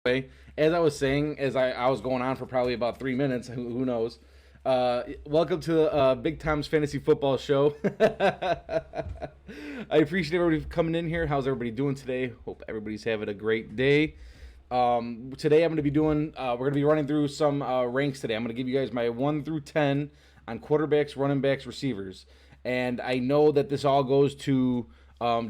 Way, as I was saying, as I was going on for probably about 3 minutes, who knows? Welcome to Big Tom's Fantasy Football Show. I appreciate everybody coming in here. How's everybody doing today? Hope everybody's having a great day. Today I'm going to be doing, we're going to be running through some ranks today. I'm going to give you guys my 1 through 10 on quarterbacks, running backs, receivers. And I know that this all goes to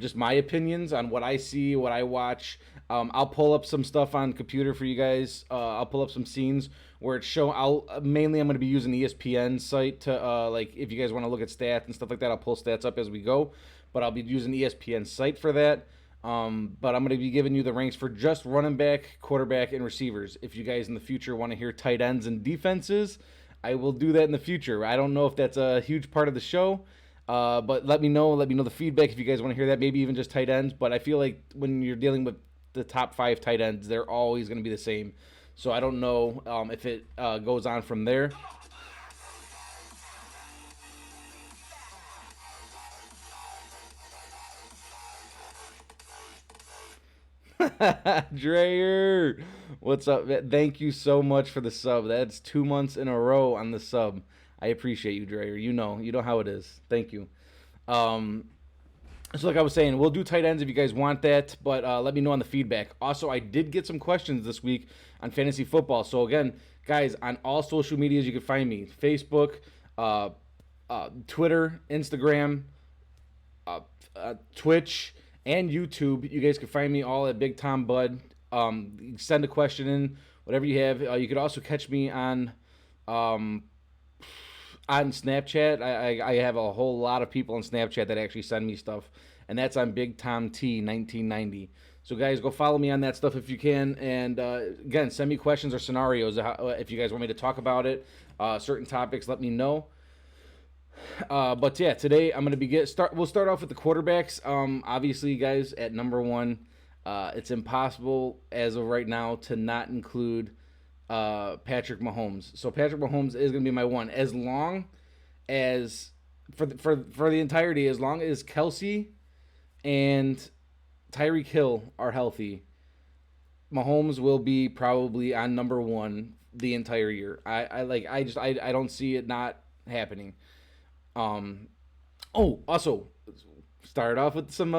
just my opinions on what I see, what I watch. I'll pull up some stuff on computer for you guys. I'll pull up some scenes where it's show. I'm going to be using the ESPN site to like if you guys want to look at stats and stuff like that. I'll pull stats up as we go, but I'll be using the ESPN site for that. But I'm going to be giving you the ranks for just running back, quarterback, and receivers. If you guys in the future want to hear tight ends and defenses, I will do that in the future. I don't know if that's a huge part of the show. But let me know. Let me know the feedback if you guys want to hear that. Maybe even just tight ends. But I feel like when you're dealing with the top five tight ends, they're always going to be the same. So I don't know if it goes on from there. Dreyer, what's up? Thank you so much for the sub. That's 2 months in a row on the sub. I appreciate you, Dreyer. You know how it is. Thank you. Um, So, like I was saying, we'll do tight ends if you guys want that, but let me know on the feedback. Also, I did get some questions this week on fantasy football. So, again, guys, on all social medias, you can find me Facebook, uh, Twitter, Instagram, Twitch, and YouTube. You guys can find me all at Big Tom Bud. Send a question in, whatever you have. You could also catch me um, on Snapchat. I have a whole lot of people on Snapchat that actually send me stuff, and that's on Big Tom T 1990. So guys, go follow me on that stuff if you can, and again, send me questions or scenarios if you guys want me to talk about it. Certain topics, let me know. But yeah, today I'm gonna be get start. We'll start off with the quarterbacks. Obviously, guys, at number one, it's impossible as of right now to not include Patrick Mahomes. So Patrick Mahomes is going to be my one, as long as for the entirety, as long as Kelsey and Tyreek Hill are healthy, Mahomes will be probably on number one the entire year. I don't see it not happening. Um. Oh, also start off with some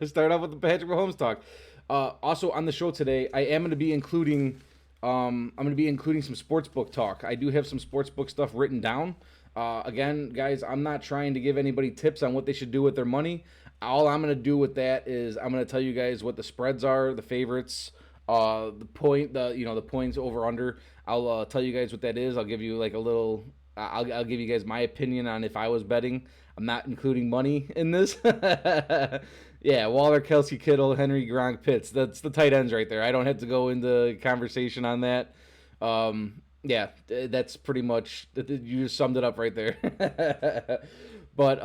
start off with the Patrick Mahomes talk. Also on the show today, I am going to be including I'm going to be including some sportsbook talk. I do have some sportsbook stuff written down. Again, guys, I'm not trying to give anybody tips on what they should do with their money. All I'm going to do with that is I'm going to tell you guys what the spreads are, the favorites, the points over under. I'll tell you guys what that is. I'll give you like a little. I'll give you guys my opinion on if I was betting. I'm not including money in this. Yeah, Waller, Kelsey, Kittle, Henry, Gronk, Pitts. That's the tight ends right there. I don't have to go into conversation on that. Yeah, that's pretty much you just summed it up right there. But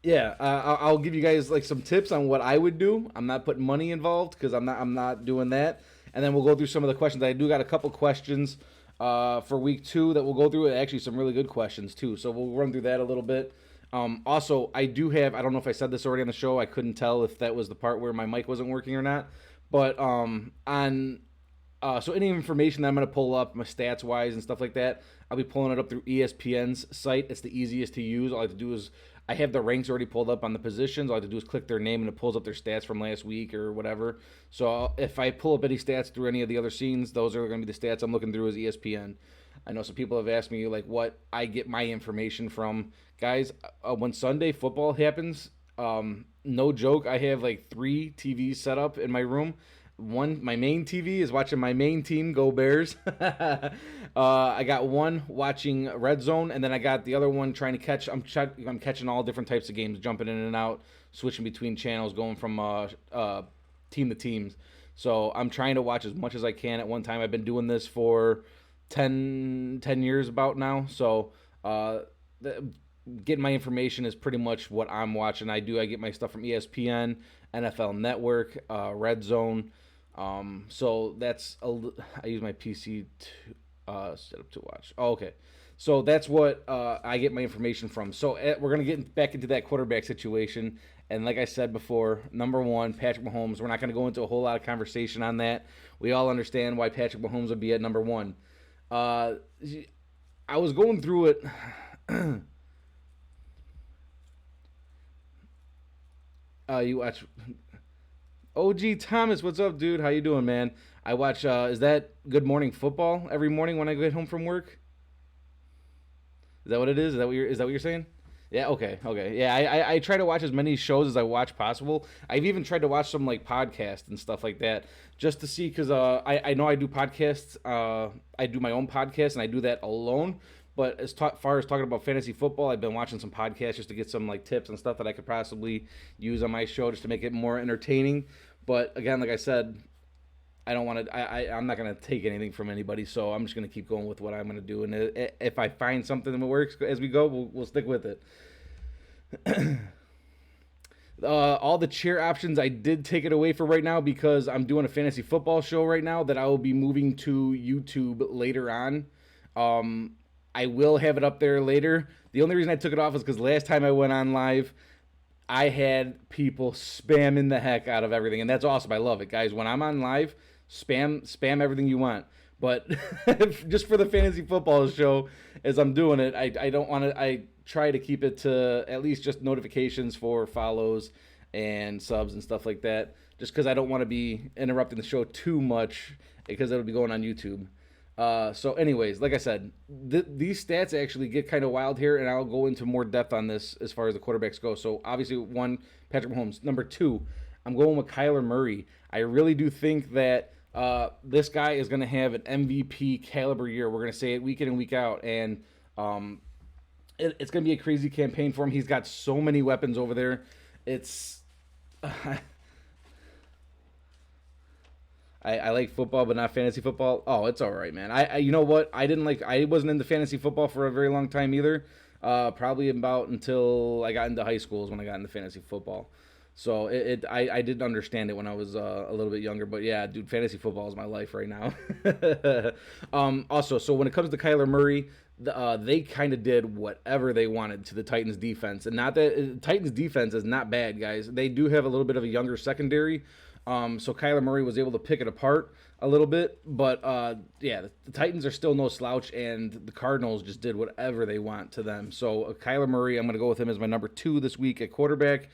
yeah, I'll give you guys like some tips on what I would do. I'm not putting money involved because I'm not doing that. And then we'll go through some of the questions. I do got a couple questions for week two that we'll go through. Actually, some really good questions too. So we'll run through that a little bit. Also, I do have. I don't know if I said this already on the show. I couldn't tell if that was the part where my mic wasn't working or not. But on so any information that I'm going to pull up, my stats wise and stuff like that, I'll be pulling it up through ESPN's site. It's the easiest to use. All I have to do is I have the ranks already pulled up on the positions. All I have to do is click their name and it pulls up their stats from last week or whatever. So if I pull up any stats through any of the other scenes, those are going to be the stats I'm looking through as ESPN. I know some people have asked me like what I get my information from. Guys, when Sunday football happens, no joke, I have like 3 TVs set up in my room. One, my main TV is watching my main team go Bears. I got one watching Red Zone, and then I got the other one trying to catch. I'm catching all different types of games, jumping in and out, switching between channels, going from team to teams. So I'm trying to watch as much as I can at one time. I've been doing this for 10 years about now. So getting my information is pretty much what I'm watching. I get my stuff from ESPN, NFL Network, Red Zone. So I use my PC to set up to watch. Oh, okay. So that's what I get my information from. So we're gonna get back into that quarterback situation, and like I said before, number one, Patrick Mahomes. We're not gonna go into a whole lot of conversation on that. We all understand why Patrick Mahomes would be at number one. Uh, I was going through it. You watch OG Thomas. What's up, dude? How you doing, man? I watch. Is that Good Morning Football every morning when I get home from work? Is that what it is? Is that what you're saying? Yeah. Okay. Okay. Yeah. I try to watch as many shows as I watch possible. I've even tried to watch some like podcasts and stuff like that just to see because I know I do podcasts. I do my own podcast and I do that alone. But as far as talking about fantasy football, I've been watching some podcasts just to get some like tips and stuff that I could possibly use on my show just to make it more entertaining. But again, like I said, I don't want to. I'm not gonna take anything from anybody, so I'm just gonna keep going with what I'm gonna do. And if I find something that works as we go, we'll stick with it. All the cheer options, I did take it away for right now because I'm doing a fantasy football show right now that I will be moving to YouTube later on. I will have it up there later. The only reason I took it off is because last time I went on live, I had people spamming the heck out of everything, and that's awesome. I love it, guys. When I'm on live, spam everything you want. But just for the fantasy football show, as I'm doing it, I don't want to. I try to keep it to at least just notifications for follows and subs and stuff like that. Just because I don't want to be interrupting the show too much because it'll be going on YouTube. So, anyways, like I said, these stats actually get kind of wild here, and I'll go into more depth on this as far as the quarterbacks go. So, obviously, one, Patrick Mahomes. Number two, I'm going with Kyler Murray. I really do think that this guy is going to have an MVP caliber year. We're going to say it week in and week out, and it's going to be a crazy campaign for him. He's got so many weapons over there. It's I like football, but not fantasy football. Oh, it's all right, man. You know what? I wasn't into fantasy football for a very long time either. Probably about until I got into high school is when I got into fantasy football. So I didn't understand it when I was a little bit younger, but yeah, dude, fantasy football is my life right now. Also, so when it comes to Kyler Murray, they kind of did whatever they wanted to the Titans defense, and not that Titans defense is not bad, guys. They do have a little bit of a younger secondary. So Kyler Murray was able to pick it apart a little bit, but yeah, the Titans are still no slouch, and the Cardinals just did whatever they want to them. So Kyler Murray, I'm going to go with him as my number two this week at quarterback.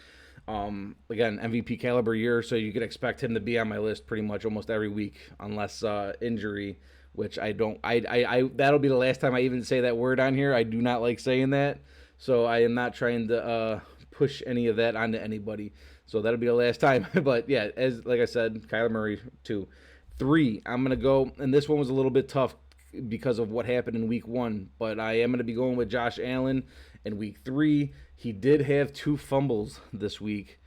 Again, MVP caliber year, so you could expect him to be on my list pretty much almost every week, unless injury, which I don't. I that'll be the last time I even say that word on here. I do not like saying that, so I am not trying to push any of that onto anybody. So that'll be the last time. But yeah, as like I said, Kyler Murray 2. 3, I'm gonna go, and this one was a little bit tough because of what happened in week 1. But I am gonna be going with Josh Allen in week 3. He did have 2 fumbles this week.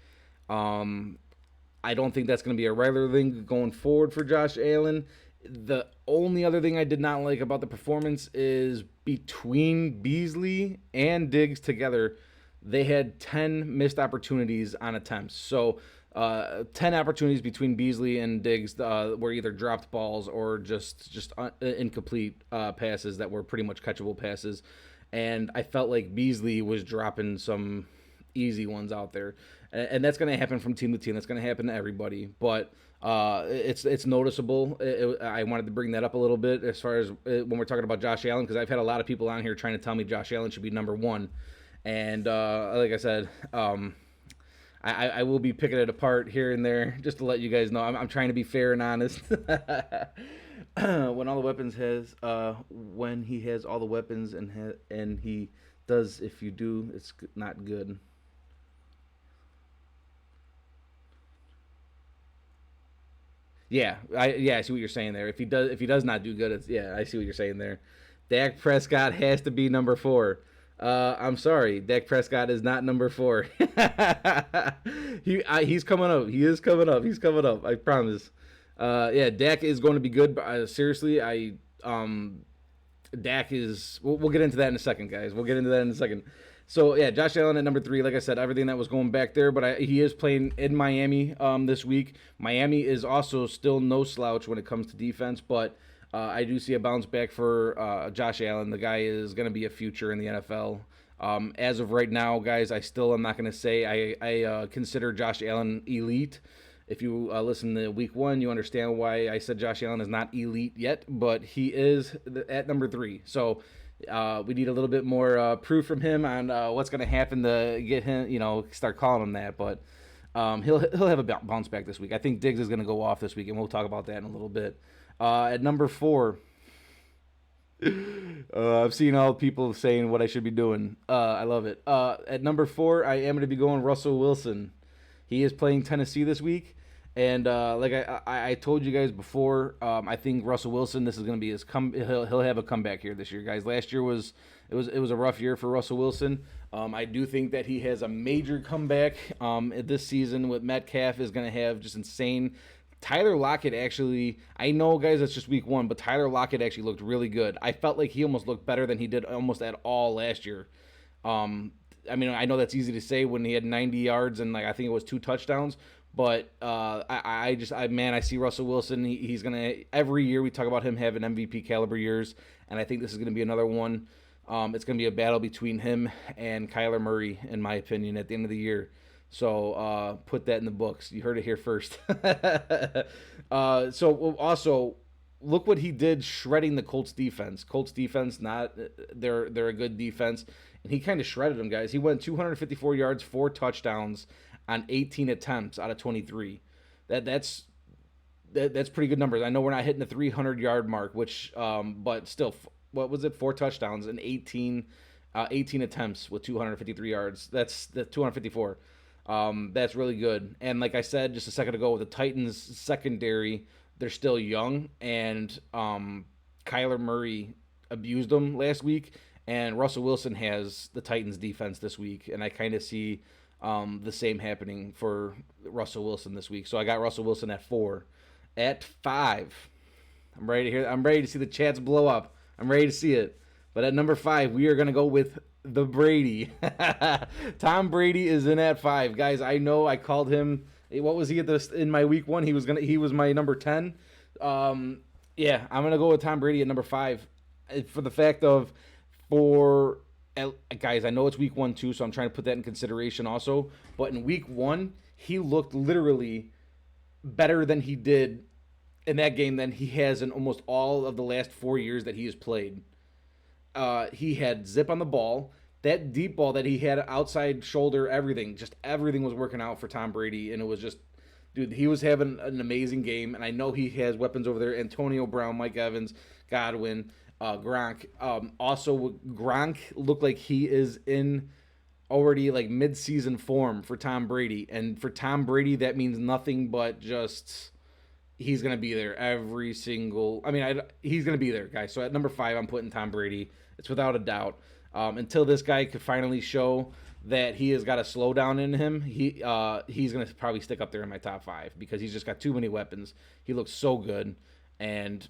I don't think that's gonna be a regular thing going forward for Josh Allen. The only other thing I did not like about the performance is between Beasley and Diggs together, they had 10 missed opportunities on attempts. So 10 opportunities between Beasley and Diggs were either dropped balls or just incomplete passes that were pretty much catchable passes. And I felt like Beasley was dropping some easy ones out there. And that's going to happen from team to team. That's going to happen to everybody. But it's noticeable. I wanted to bring that up a little bit as far as when we're talking about Josh Allen, because I've had a lot of people on here trying to tell me Josh Allen should be number 1. And like I said, I will be picking it apart here and there just to let you guys know. I'm trying to be fair and honest. When all the weapons when he has all the weapons and he does, if you do, it's not good. Yeah, I see what you're saying there. If he does not do good, I see what you're saying there. Dak Prescott has to be number 4. I'm sorry, Dak Prescott is not number 4. He's coming up. He is coming up. He's coming up. I promise. Yeah, Dak is going to be good. But seriously, Dak is. We'll get into that in a second, guys. We'll get into that in a second. So yeah, Josh Allen at number 3. Like I said, everything that was going back there, but he is playing in Miami this week. Miami is also still no slouch when it comes to defense, but I do see a bounce back for Josh Allen. The guy is going to be a future in the NFL. As of right now, guys, I still am not going to say I consider Josh Allen elite. If you listen to week one, you understand why I said Josh Allen is not elite yet, but he is at number 3. So we need a little bit more proof from him on what's going to happen to get him, start calling him that. But he'll have a bounce back this week. I think Diggs is going to go off this week, and we'll talk about that in a little bit. At number 4, I've seen all people saying what I should be doing. I love it. At number 4, I am going to be going Russell Wilson. He is playing Tennessee this week. And like I told you guys before, I think Russell Wilson. This is going to be his he'll have a comeback here this year, guys. Last year was a rough year for Russell Wilson. I do think that he has a major comeback this season. With Metcalf is going to have just insane. Tyler Lockett actually, I know, guys, it's just week 1, but Tyler Lockett actually looked really good. I felt like he almost looked better than he did almost at all last year. I mean, I know that's easy to say when he had 90 yards and I think it was 2 touchdowns. But I see Russell Wilson. He's gonna every year we talk about him having MVP caliber years, and I think this is gonna be another one. It's gonna be a battle between him and Kyler Murray, in my opinion, at the end of the year. So put that in the books. You heard it here first. So also look what he did shredding the Colts defense. Colts defense, not they're a good defense, and he kind of shredded them, guys. He went 254 yards, 4 touchdowns on 18 attempts out of 23. That's pretty good numbers. I know we're not hitting the 300-yard mark, which but still, what was it? 4 touchdowns and 18 attempts with 253 yards. That's 254. That's really good. And like I said just a second ago, with the Titans secondary, they're still young, and Kyler Murray abused them last week, and Russell Wilson has the Titans defense this week, and I kind of see the same happening for Russell Wilson this week. So I got Russell Wilson at 4. At 5, I'm ready to hear. I'm ready to see the chats blow up. I'm ready to see it. But at number 5, we are going to go with the Brady. Tom Brady is in at 5, guys. I know I called him. What was he in my week 1? He was my number 10. Yeah, I'm gonna go with Tom Brady at number 5 for the fact of guys, I know it's week 1 too, so I'm trying to put that in consideration also. But in week 1, he looked literally better than he did in that game than he has in almost all of the last 4 years that he has played. He had zip on the ball. That deep ball that he had, outside shoulder, everything was working out for Tom Brady, and it was just, dude, he was having an amazing game. And I know he has weapons over there: Antonio Brown, Mike Evans, Godwin, Gronk. Also, Gronk looked like he is in already like mid-season form for Tom Brady, and for Tom Brady that means nothing but just he's gonna be there every single. He's gonna be there, guys. So at number 5, I'm putting Tom Brady. It's without a doubt. Until this guy could finally show that he has got a slowdown in him, he's gonna probably stick up there in my top 5 because he's just got too many weapons. He looks so good, and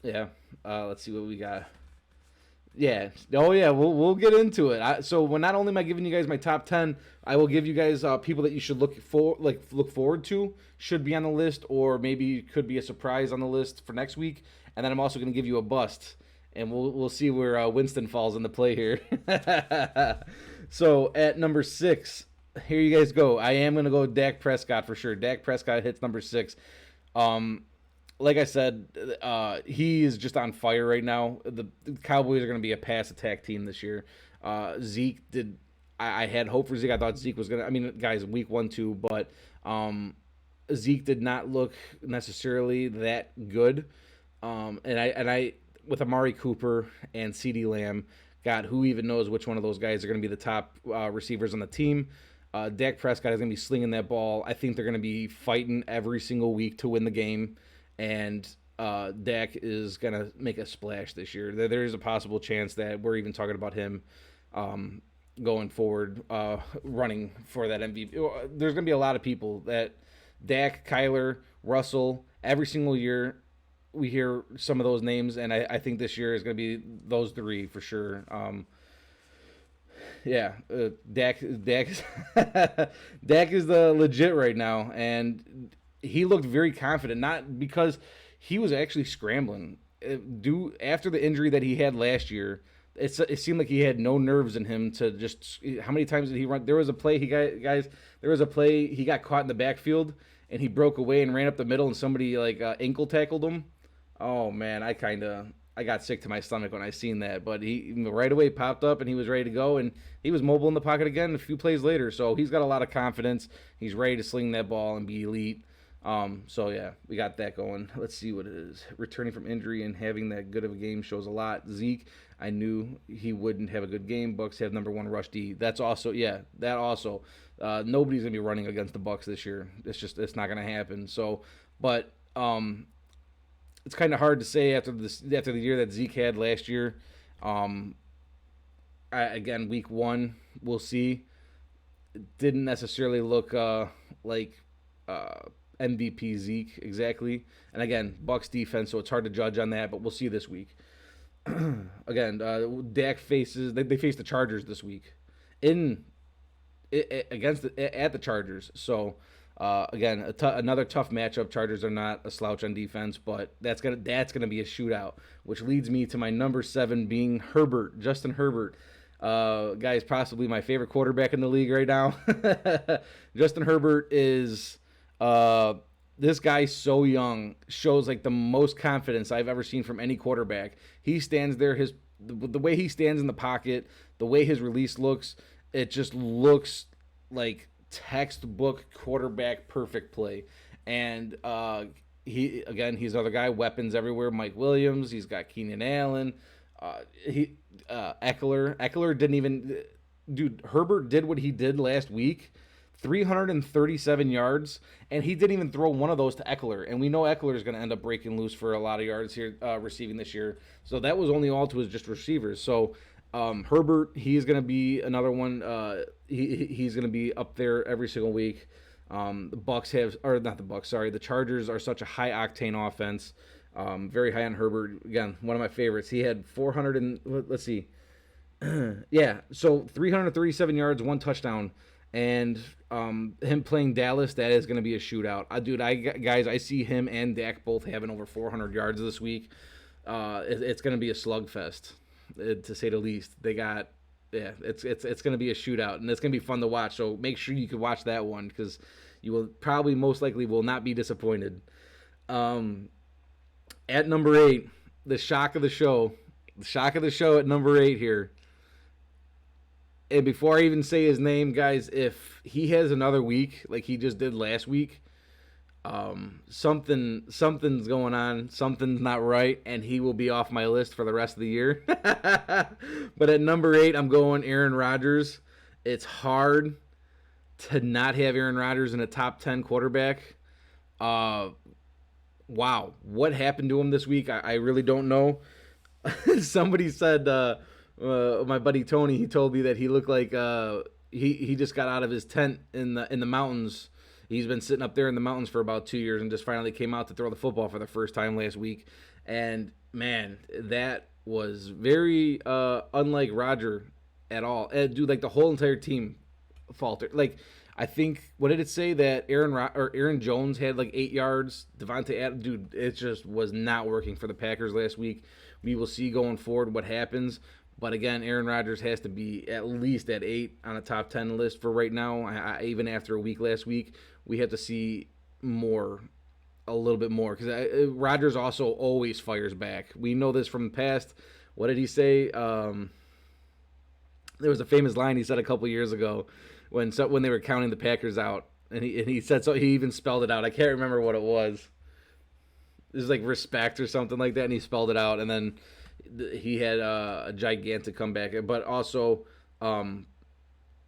yeah. Let's see what we got. Yeah. Oh yeah. We'll get into it. So not only am I giving you guys my top 10, I will give you guys people that you should look forward to, should be on the list, or maybe could be a surprise on the list for next week. And then I'm also going to give you a bust, and we'll see where Winston falls into play here. So at number 6, here you guys go. I am going to go with Dak Prescott for sure. Dak Prescott hits number 6. Like I said, he is just on fire right now. The Cowboys are going to be a pass attack team this year. Zeke did. I had hope for Zeke. I thought Zeke was going to. Guys, week 1, 2, but Zeke did not look necessarily that good. And I with Amari Cooper and CeeDee Lamb, God, who even knows which one of those guys are going to be the top receivers on the team. Dak Prescott is going to be slinging that ball. I think they're going to be fighting every single week to win the game. And Dak is going to make a splash this year. There is a possible chance that we're even talking about him going forward, running for that MVP. There's going to be a lot of people that Dak, Kyler, Russell, every single year we hear some of those names, and I think this year is going to be those 3 for sure. Dak is Dak is the legit right now, and he looked very confident, not because he was actually scrambling. After the injury that he had last year, it seemed like he had no nerves in him to just. How many times did he run? There was a play he got guys. There was a play he got caught in the backfield and he broke away and ran up the middle and somebody like ankle tackled him. Oh man, I got sick to my stomach when I seen that. But he right away popped up and he was ready to go and he was mobile in the pocket again a few plays later. So he's got a lot of confidence. He's ready to sling that ball and be elite. So yeah, we got that going. Let's see what it is. Returning from injury and having that good of a game shows a lot. Zeke, I knew he wouldn't have a good game. Bucks have number one rush D. That's also that also. Nobody's gonna be running against the Bucks this year. It's not gonna happen. So, but it's kind of hard to say after the year that Zeke had last year. Again, week one, we'll see. It didn't necessarily look like MVP Zeke exactly. And again, Bucks defense, so it's hard to judge on that, but we'll see this week. Again, Dak faces they face the Chargers this week in against at the Chargers. So again, another tough matchup. Chargers are not a slouch on defense, but that's gonna be a shootout, which leads me to my number 7 being Herbert, Justin Herbert. Guys, possibly my favorite quarterback in the league right now. Justin Herbert is this guy's so young, shows like the most confidence I've ever seen from any quarterback. He stands there, the way he stands in the pocket, the way his release looks, it just looks like textbook quarterback perfect play. And he's another guy, weapons everywhere. Mike Williams, he's got Keenan Allen, Eckler didn't even, dude, Herbert did what he did last week. 337 yards, and he didn't even throw one of those to Eckler. And we know Eckler is going to end up breaking loose for a lot of yards here receiving this year. So that was only all to his just receivers. So Herbert, he's going to be another one. He's going to be up there every single week. The Chargers are such a high octane offense. Very high on Herbert. Again, one of my favorites. He had 400 and let's see. So 337 yards, 1 touchdown. And him playing Dallas, that is going to be a shootout. I see him and Dak both having over 400 yards this week. It's going to be a slugfest, to say the least. It's going to be a shootout, and it's going to be fun to watch. So make sure you can watch that one because you will probably most likely will not be disappointed. At number 8, the shock of the show at number 8 here. And before I even say his name, guys, if he has another week like he just did last week, something's going on, something's not right, and he will be off my list for the rest of the year. But at number 8, I'm going Aaron Rodgers. It's hard to not have Aaron Rodgers in a top 10 quarterback. Wow, what happened to him this week? I really don't know. Somebody said... my buddy Tony, he told me that he looked like he just got out of his tent in the mountains. He's been sitting up there in the mountains for about 2 years and just finally came out to throw the football for the first time last week. And man, that was very unlike Roger at all. Dude, like the whole entire team faltered. Like I think, what did it say that Aaron Jones had like 8 yards? Devontae Adams, dude, it just was not working for the Packers last week. We will see going forward what happens. But again, Aaron Rodgers has to be at least at 8 on a top 10 list for right now. Even after a week last week, we have to see a little bit more. Because Rodgers also always fires back. We know this from the past. What did he say? There was a famous line he said a couple years ago when they were counting the Packers out. And he said so. He even spelled it out. I can't remember what it was. It was like respect or something like that. And he spelled it out. And then... he had a gigantic comeback, but also,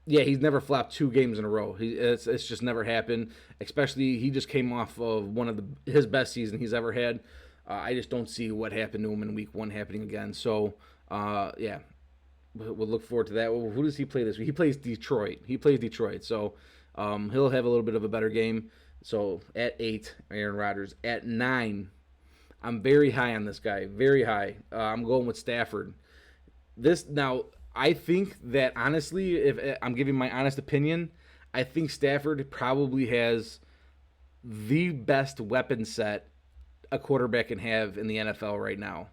he's never flopped 2 games in a row. It's just never happened. Especially, he just came off of one of his best season he's ever had. I just don't see what happened to him in week 1 happening again. So, we'll look forward to that. Who does he play this week? He plays Detroit. So, he'll have a little bit of a better game. So, at 8, Aaron Rodgers. At 9. I'm very high on this guy, very high. I'm going with Stafford. I think that honestly, if I'm giving my honest opinion, I think Stafford probably has the best weapon set a quarterback can have in the NFL right now.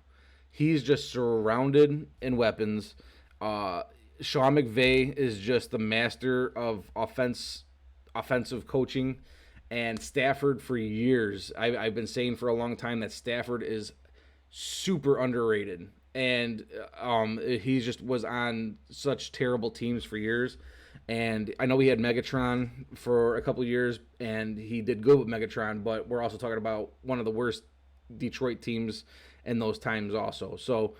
He's just surrounded in weapons. Uh, Sean McVay is just the master of offensive coaching, and Stafford for years. I've been saying for a long time that Stafford is super underrated, and he just was on such terrible teams for years. And I know he had Megatron for a couple of years, and he did good with Megatron. But we're also talking about one of the worst Detroit teams in those times, also. So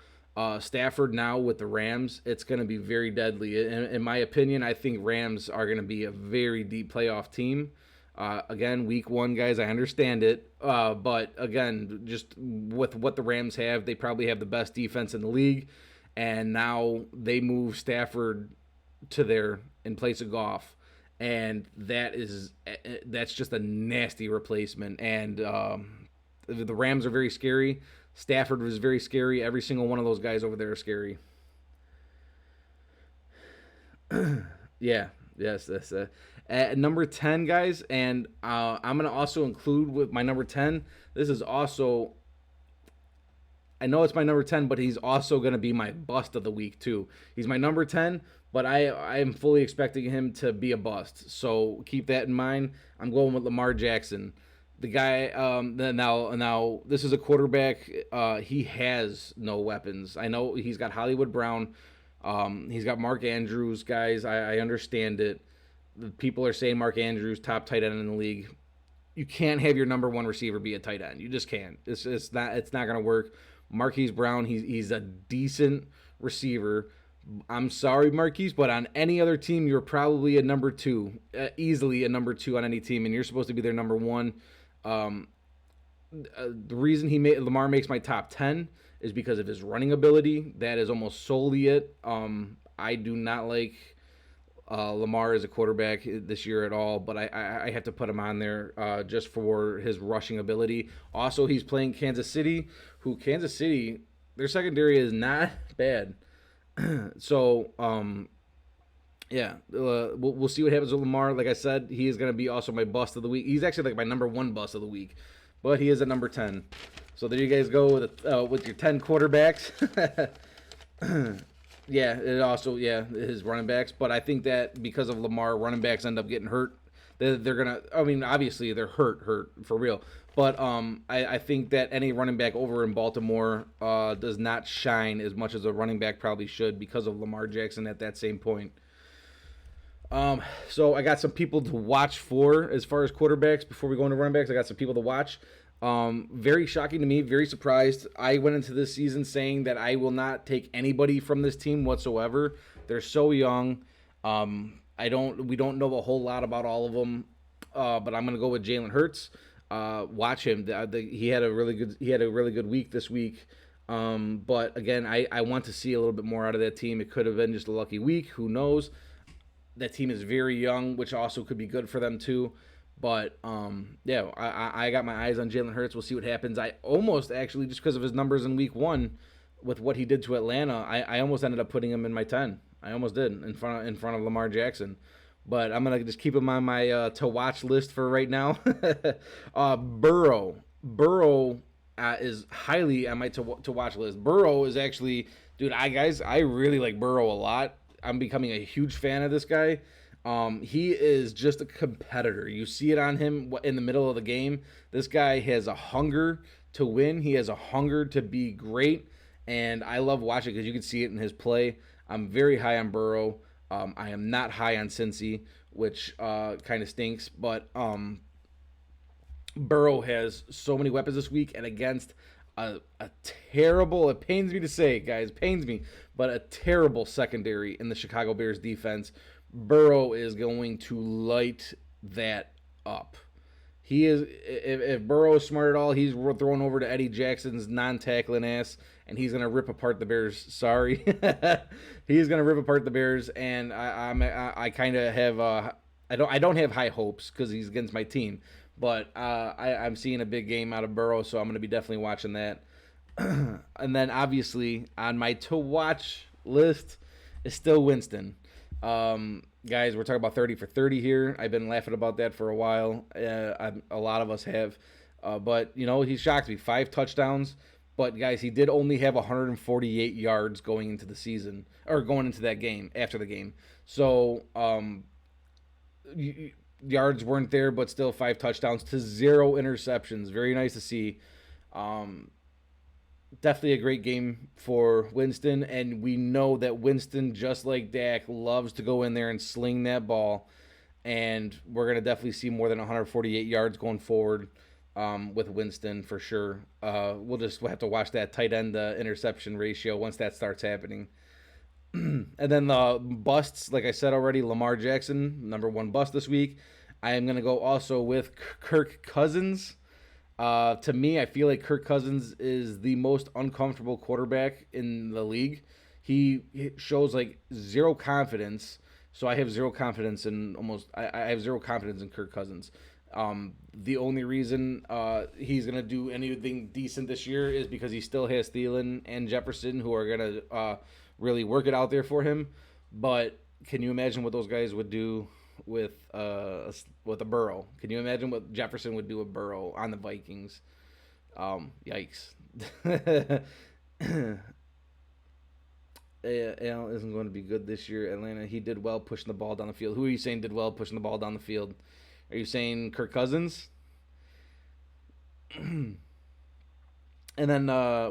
Stafford now with the Rams, it's going to be very deadly. In my opinion, I think Rams are going to be a very deep playoff team. Again, week one, guys, I understand it. But again, just with what the Rams have, they probably have the best defense in the league. And now they move Stafford to their in place of Goff. And that's just a nasty replacement. And the Rams are very scary. Stafford was very scary. Every single one of those guys over there are scary. Yeah, yes, that's at number 10, guys, and I'm gonna also include with my number 10. This is also, I know it's my number 10, but he's also gonna be my bust of the week too. He's my number 10, but I am fully expecting him to be a bust. So keep that in mind. I'm going with Lamar Jackson. The guy, now this is a quarterback. He has no weapons. I know he's got Hollywood Brown. He's got Mark Andrews, guys. I understand it. People are saying Mark Andrews, top tight end in the league. You can't have your number one receiver be a tight end. You just can't. It's not going to work. Marquise Brown, he's a decent receiver. I'm sorry, Marquise, but on any other team, you're probably a number two, easily a number two on any team, and you're supposed to be their number one. The reason Lamar makes my top 10 is because of his running ability. That is almost solely it. I do not like Lamar as a quarterback this year at all, but I have to put him on there just for his rushing ability. Also, he's playing Kansas City, their secondary is not bad. So, yeah, we'll see what happens with Lamar. Like I said, he is going to be also my bust of the week. He's actually like my number one bust of the week, but he is at number 10. So there you guys go with your 10 quarterbacks. Yeah, it also, his running backs. But I think that because of Lamar, running backs end up getting hurt. They're going to, I mean, obviously they're hurt for real. But I think that any running back over in Baltimore does not shine as much as a running back probably should because of Lamar Jackson at that same point. So I got some people to watch for as far as quarterbacks. Before we go into running backs, I got some people to watch. Very shocking to me, very surprised. I went into this season saying that I will not take anybody from this team whatsoever. They're so young. We don't know a whole lot about all of them. But I'm gonna go with Jalen Hurts. Watch him. He had a really good week this week. But again, I want to see a little bit more out of that team. It could have been just a lucky week. Who knows? That team is very young, which also could be good for them too. But I got my eyes on Jalen Hurts. We'll see what happens. I almost actually, just because of his numbers in week one, with what he did to Atlanta, I almost ended up putting him in my 10. I almost did in front of Lamar Jackson. But I'm gonna just keep him on my to watch list for right now. Burrow is highly on my to watch list. Burrow is actually, dude. I really like Burrow a lot. I'm becoming a huge fan of this guy. He is just a competitor. You see it on him in the middle of the game. This guy has a hunger to win. He has a hunger to be great, and I love watching because you can see it in his play. I'm very high on Burrow. I am not high on Cincy, which kind of stinks, but Burrow has so many weapons this week, and against a terrible, it pains me to say it, guys, pains me, but a terrible secondary in the Chicago Bears defense. Burrow is going to light that up. He is, if Burrow is smart at all, he's throwing over to Eddie Jackson's non-tackling ass, and he's gonna rip apart the Bears. Sorry, he's gonna rip apart the Bears, and I kind of have I don't have high hopes because he's against my team, but I'm seeing a big game out of Burrow, so I'm gonna be definitely watching that. And then obviously on my to watch list is still Winston. Guys, we're talking about 30 for 30 here. I've been laughing about that for a while. A lot of us have. But he shocked me. 5 touchdowns. But guys, he did only have 148 yards going into the season or going into that game after the game. So yards weren't there, but still 5 touchdowns to 0 interceptions. Very nice to see. Um, Definitely a great game for Winston, and we know that Winston, just like Dak, loves to go in there and sling that ball. And we're gonna definitely see more than 148 yards going forward with Winston for sure. We'll have to watch that tight end interception ratio once that starts happening. And then the busts, like I said already, Lamar Jackson, number one bust this week. I am gonna go also with Kirk Cousins. To me, I feel like Kirk Cousins is the most uncomfortable quarterback in the league. He shows like zero confidence. So I have zero confidence in I have zero confidence in Kirk Cousins. The only reason he's gonna do anything decent this year is because he still has Thielen and Jefferson, who are gonna really work it out there for him. But can you imagine what those guys would do with a Burrow? Can you imagine what Jefferson would do with Burrow on the Vikings? Yikes. Allen isn't going to be good this year. Atlanta, he did well pushing the ball down the field. Who are you saying did well pushing the ball down the field? Are you saying Kirk Cousins? And then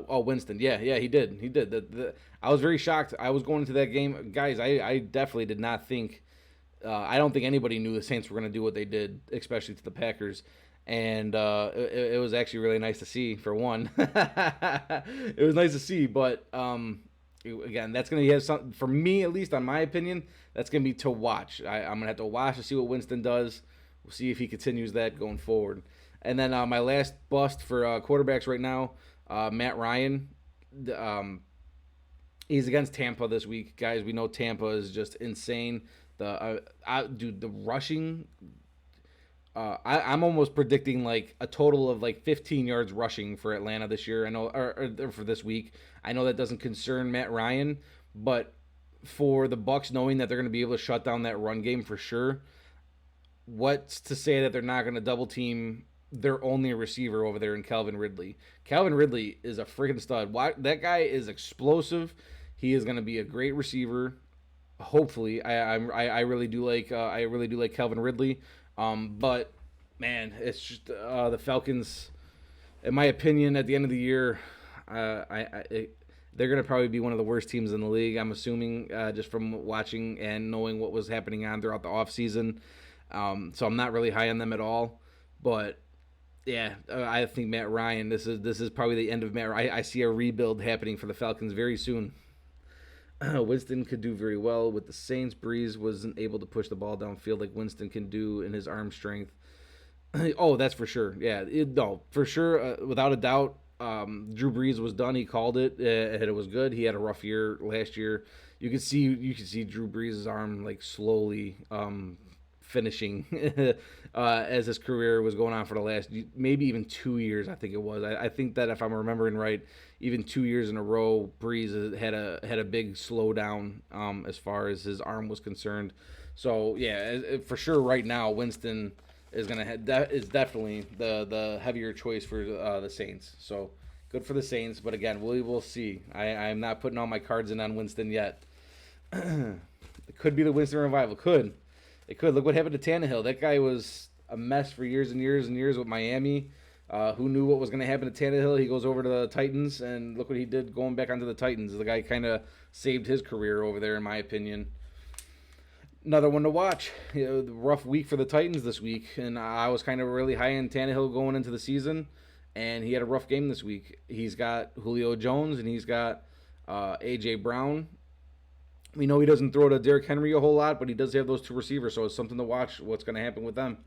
Winston. Yeah, he did. He did. I was very shocked. I was going into that game, guys. I definitely did not think. I don't think anybody knew the Saints were going to do what they did, especially to the Packers. And it was actually really nice to see. For one, it was nice to see. But again, that's going to have something for me, at least on my opinion. That's going to be to watch. I'm going to have to watch to see what Winston does. We'll see if he continues that going forward. And then my last bust for quarterbacks right now, Matt Ryan. He's against Tampa this week, guys. We know Tampa is just insane. The rushing. I'm almost predicting like a total of like 15 yards rushing for Atlanta this year. I know, or for this week. I know that doesn't concern Matt Ryan, but for the Bucs, knowing that they're going to be able to shut down that run game for sure, what's to say that they're not going to double team their only receiver over there in Calvin Ridley? Calvin Ridley is a freaking stud. That guy is explosive. He is going to be a great receiver. Hopefully, I really do like Calvin Ridley. But man, it's just the Falcons. In my opinion, at the end of the year, they're going to probably be one of the worst teams in the league. I'm assuming just from watching and knowing what was happening on throughout the offseason. So I'm not really high on them at all. But yeah, I think Matt Ryan. This is probably the end of Matt Ryan. I see a rebuild happening for the Falcons very soon. Winston could do very well with the Saints. Breeze wasn't able to push the ball downfield like Winston can do in his arm strength. Oh, that's for sure. Yeah, no, for sure, without a doubt. Drew Brees was done. He called it, and it was good. He had a rough year last year. You could see Drew Brees' arm like slowly finishing as his career was going on for the last maybe even 2 years. I think it was. I think that if I'm remembering right, even 2 years in a row, Breeze had a big slowdown as far as his arm was concerned. So yeah, for sure, right now Winston is is definitely the heavier choice for the Saints. So good for the Saints, but again, we will see. I'm not putting all my cards in on Winston yet. It could be the Winston revival. It could. Look what happened to Tannehill. That guy was a mess for years and years and years with Miami. Who knew what was going to happen to Tannehill? He goes over to the Titans, and look what he did going back onto the Titans. The guy kind of saved his career over there, in my opinion. Another one to watch. The rough week for the Titans this week, and I was kind of really high on Tannehill going into the season, and he had a rough game this week. He's got Julio Jones, and he's got A.J. Brown. We know he doesn't throw to Derrick Henry a whole lot, but he does have those two receivers, so it's something to watch what's going to happen with them.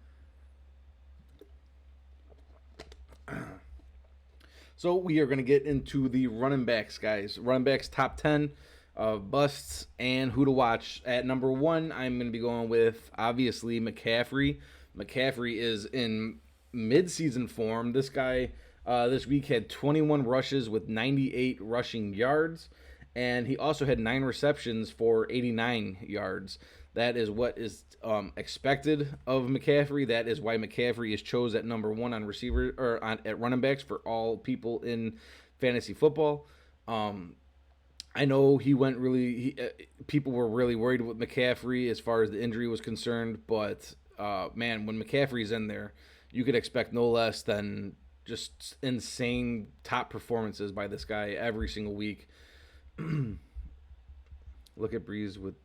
So we are going to get into the running backs, guys. Running backs top 10 busts and who to watch. At number 1, I'm going to be going with, obviously, McCaffrey. McCaffrey is in mid-season form. This guy this week had 21 rushes with 98 rushing yards. And he also had 9 receptions for 89 yards. That is what is expected of McCaffrey. That is why McCaffrey is chose at number one on receiver or at running backs for all people in fantasy football. I know he went really. People were really worried with McCaffrey as far as the injury was concerned, but man, when McCaffrey's in there, you could expect no less than just insane top performances by this guy every single week. Look at Breeze with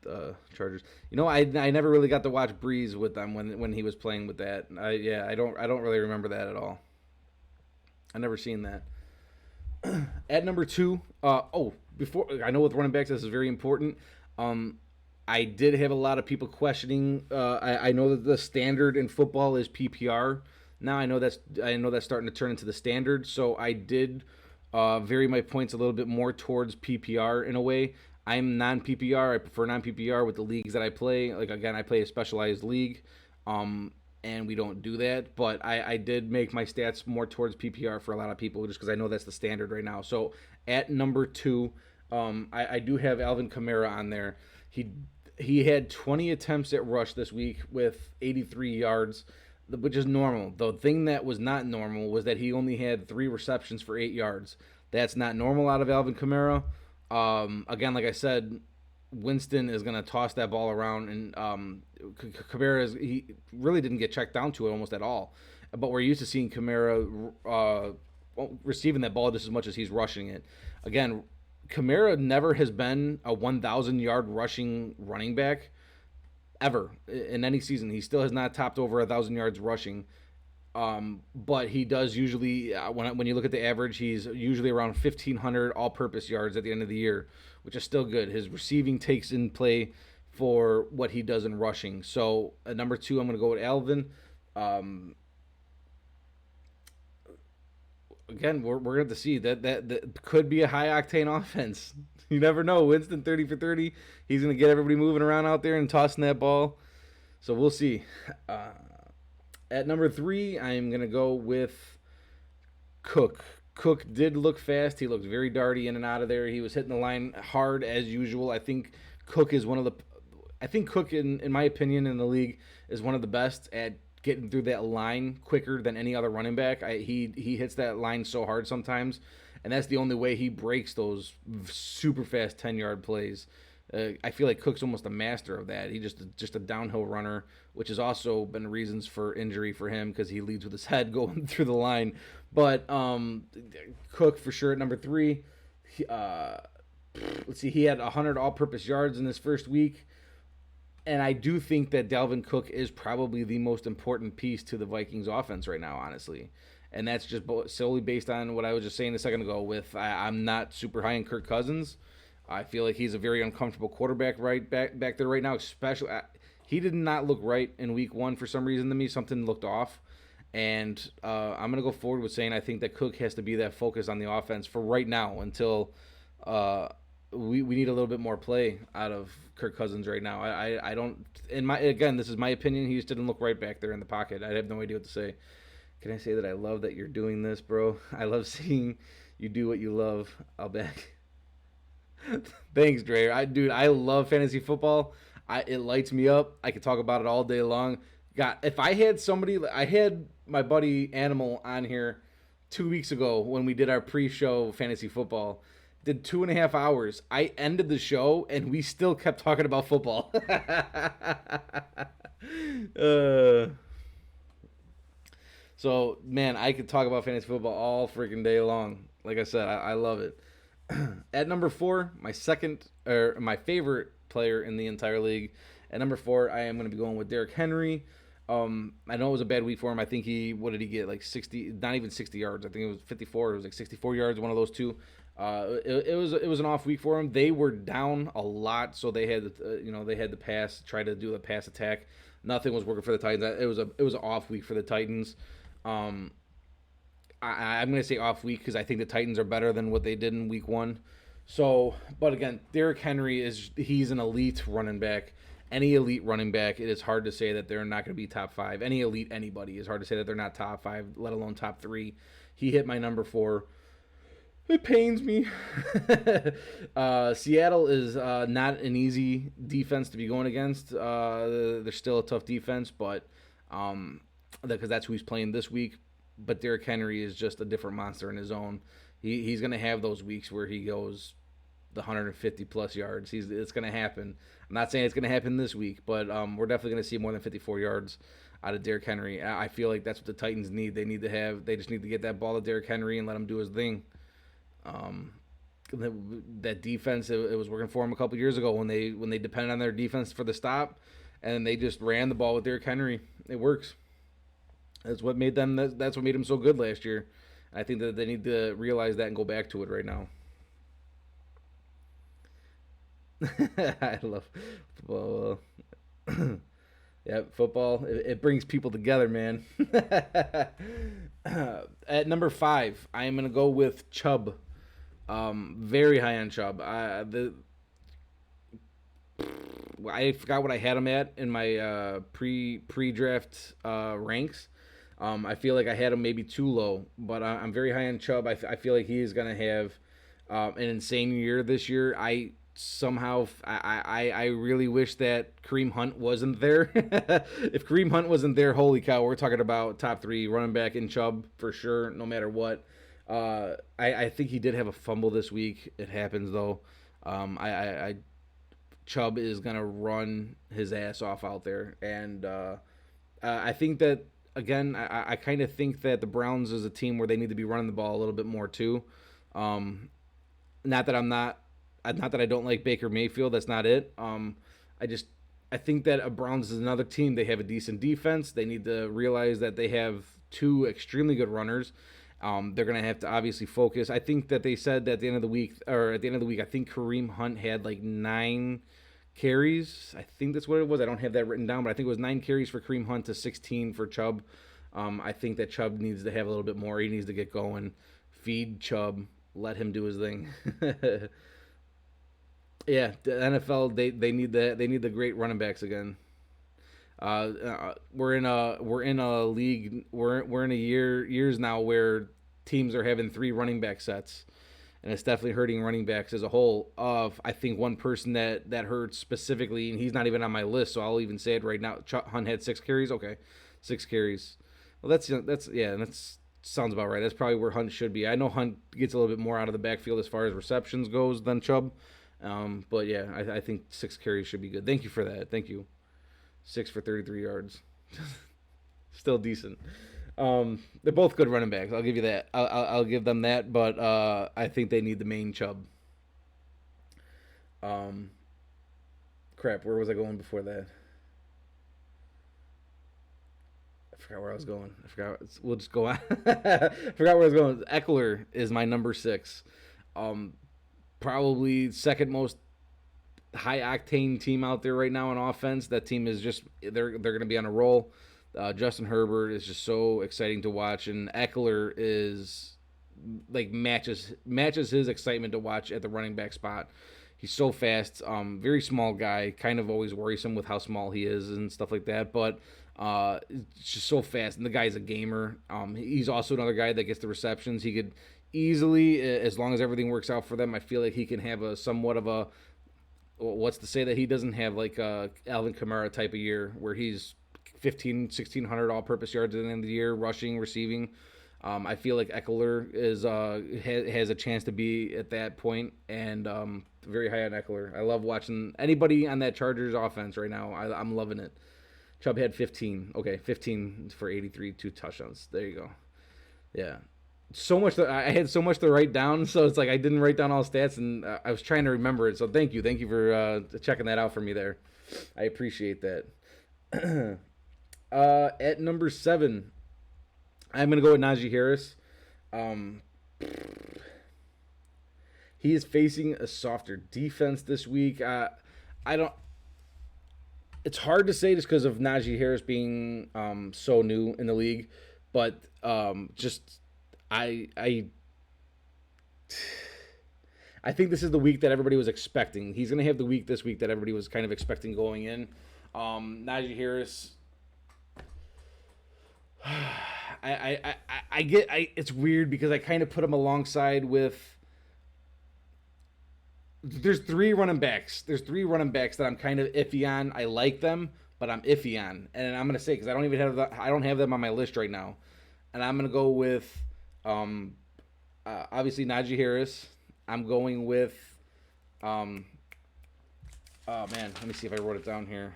Chargers. I never really got to watch Breeze with them when he was playing with that. I don't really remember that at all. I never seen that. At number two, before I know with running backs this is very important. I did have a lot of people questioning. I know that the standard in football is PPR. Now I know that's starting to turn into the standard. So I did vary my points a little bit more towards PPR in a way. I'm non-PPR. I prefer non-PPR with the leagues that I play. Like again, I play a specialized league. And we don't do that. But I did make my stats more towards PPR for a lot of people just because I know that's the standard right now. So at number two, I do have Alvin Kamara on there. He had 20 attempts at rush this week with 83 yards, which is normal. The thing that was not normal was that he only had 3 receptions for 8 yards. That's not normal out of Alvin Kamara. Again, like I said, Winston is going to toss that ball around, and Kamara he really didn't get checked down to it almost at all. But we're used to seeing Kamara receiving that ball just as much as he's rushing it. Again, Kamara never has been a 1,000-yard rushing running back ever in any season. He still has not topped over 1,000 yards rushing. But he does usually, when you look at the average, he's usually around 1,500 all-purpose yards at the end of the year, which is still good. His receiving takes in play for what he does in rushing. So at number two, I'm going to go with Alvin. Again, we're going to have to see that could be a high-octane offense. You never know. Winston 30 for 30. He's going to get everybody moving around out there and tossing that ball. So we'll see. At number three, I'm going to go with Cook. Cook did look fast. He looked very darty in and out of there. He was hitting the line hard as usual. I think Cook, in my opinion, in the league, is one of the best at getting through that line quicker than any other running back. He hits that line so hard sometimes, and that's the only way he breaks those super fast 10-yard plays. I feel like Cook's almost a master of that. He just a downhill runner, which has also been reasons for injury for him because he leads with his head going through the line. But Cook for sure at number three. Let's see, he had 100 all-purpose yards in his first week. And I do think that Dalvin Cook is probably the most important piece to the Vikings offense right now, honestly. And that's just solely based on what I was just saying a second ago with I'm not super high in Kirk Cousins. I feel like he's a very uncomfortable quarterback back there right now, especially he did not look right in week one for some reason to me. Something looked off. And I'm going to go forward with saying I think that Cook has to be that focus on the offense for right now until we need a little bit more play out of Kirk Cousins right now. I don't this is my opinion, he just didn't look right back there in the pocket. I have no idea what to say. Can I say that I love that you're doing this, bro? I love seeing you do what you love. I'll back. Thanks, Dre. I love fantasy football. It lights me up. I could talk about it all day long. God, if I had my buddy Animal on here 2 weeks ago when we did our pre-show fantasy football. Did 2.5 hours. I ended the show and we still kept talking about football. So, man, I could talk about fantasy football all freaking day long. Like I said, I love it. At number four, my favorite player in the entire league. At number four, I am going to be going with Derrick Henry. I know it was a bad week for him. I think what did he get? Like 60, not even 60 yards. I think it was 54. It was like 64 yards, one of those two. It was an off week for them. They were down a lot, so they had to pass, try to do the pass attack. Nothing was working for the Titans. It was an off week for the Titans. I'm going to say off week because I think the Titans are better than what they did in week one. So, but again, Derrick Henry he's an elite running back. Any elite running back, it is hard to say that they're not going to be top five. Any elite anybody is hard to say that they're not top five, let alone top three. He hit my number four. It pains me. Seattle is not an easy defense to be going against. They're still a tough defense, but because that's who he's playing this week. But Derrick Henry is just a different monster in his own. He's going to have those weeks where he goes the 150 plus yards. It's going to happen. I'm not saying it's going to happen this week, but we're definitely going to see more than 54 yards out of Derrick Henry. I feel like that's what the Titans need. They just need to get that ball to Derrick Henry and let him do his thing. Um, that defense, it was working for him a couple years ago when they depended on their defense for the stop, and they just ran the ball with Derrick Henry. It works. That's what made them. That's what made them so good last year. I think that they need to realize that and go back to it right now. I love football. Yeah, football. It brings people together, man. At number 5, I am gonna go with Chubb. Very high on Chubb. I forgot what I had him at in my pre-draft ranks. I feel like I had him maybe too low, but I'm very high on Chubb. I feel like he is gonna have an insane year this year. I really wish that Kareem Hunt wasn't there. If Kareem Hunt wasn't there, holy cow, we're talking about top 3 running back in Chubb for sure, no matter what. I think he did have a fumble this week. It happens though. Chubb is gonna run his ass off out there, and I think that again. I kind of think that the Browns is a team where they need to be running the ball a little bit more too. Not that not that I don't like Baker Mayfield. That's not it. I think that a Browns is another team. They have a decent defense. They need to realize that they have 2 extremely good runners. They're going to have to obviously focus. I think that they said that at the end of the week, I think Kareem Hunt had like 9 carries. I think that's what it was. I don't have that written down, but I think it was 9 carries for Kareem Hunt to 16 for Chubb. I think that Chubb needs to have a little bit more. He needs to get going. Feed Chubb. Let him do his thing. Yeah, the NFL they need the great running backs again. We're in a league we're in a years now where teams are having 3 running back sets, and it's definitely hurting running backs as a whole. I think one person that hurts specifically, and he's not even on my list, so I'll even say it right now. Hunt had 6 carries. Okay, 6 carries. Well, that's sounds about right. That's probably where Hunt should be. I know Hunt gets a little bit more out of the backfield as far as receptions goes than Chubb. But yeah, I think 6 carries should be good. Thank you for that. Thank you. 6 for 33 yards. Still decent. They're both good running backs. I'll give you that. I'll give them that. But I think they need the main Chubb. Crap. Where was I going before that? I forgot where I was going. I forgot. We'll just go on. I forgot where I was going. Eckler is my number 6. Probably second most high octane team out there right now in offense. That team is just they're going to be on a roll. Justin Herbert is just so exciting to watch, and Eckler is like matches his excitement to watch at the running back spot. He's so fast, very small guy, kind of always worrisome with how small he is and stuff like that. But it's just so fast, and the guy's a gamer. He's also another guy that gets the receptions. He could easily, as long as everything works out for them, I feel like he can have a somewhat of a, what's to say that he doesn't have like a Alvin Kamara type of year where he's 1,600 all-purpose yards at the end of the year, rushing, receiving. I feel like Eckler has a chance to be at that point, and very high on Eckler. I love watching anybody on that Chargers offense right now. I'm loving it. Chubb had 15. Okay, 15 for 83, 2 touchdowns. There you go. Yeah. I had so much to write down, so it's like I didn't write down all stats, and I was trying to remember it. So thank you for checking that out for me there. I appreciate that. At number 7, I'm gonna go with Najee Harris. He is facing a softer defense this week. I don't. It's hard to say just because of Najee Harris being so new in the league, but just. I think this is the week that everybody was expecting. He's going to have the week this week that everybody was kind of expecting going in. Najee Harris, it's weird because I kind of put him alongside with There's three running backs. There's three running backs that I'm kind of iffy on. I like them, but I'm iffy on, and I'm gonna say because I don't have them on my list right now, and I'm gonna go with um, obviously Najee Harris. I'm going with um, oh man, let me see if I wrote it down here.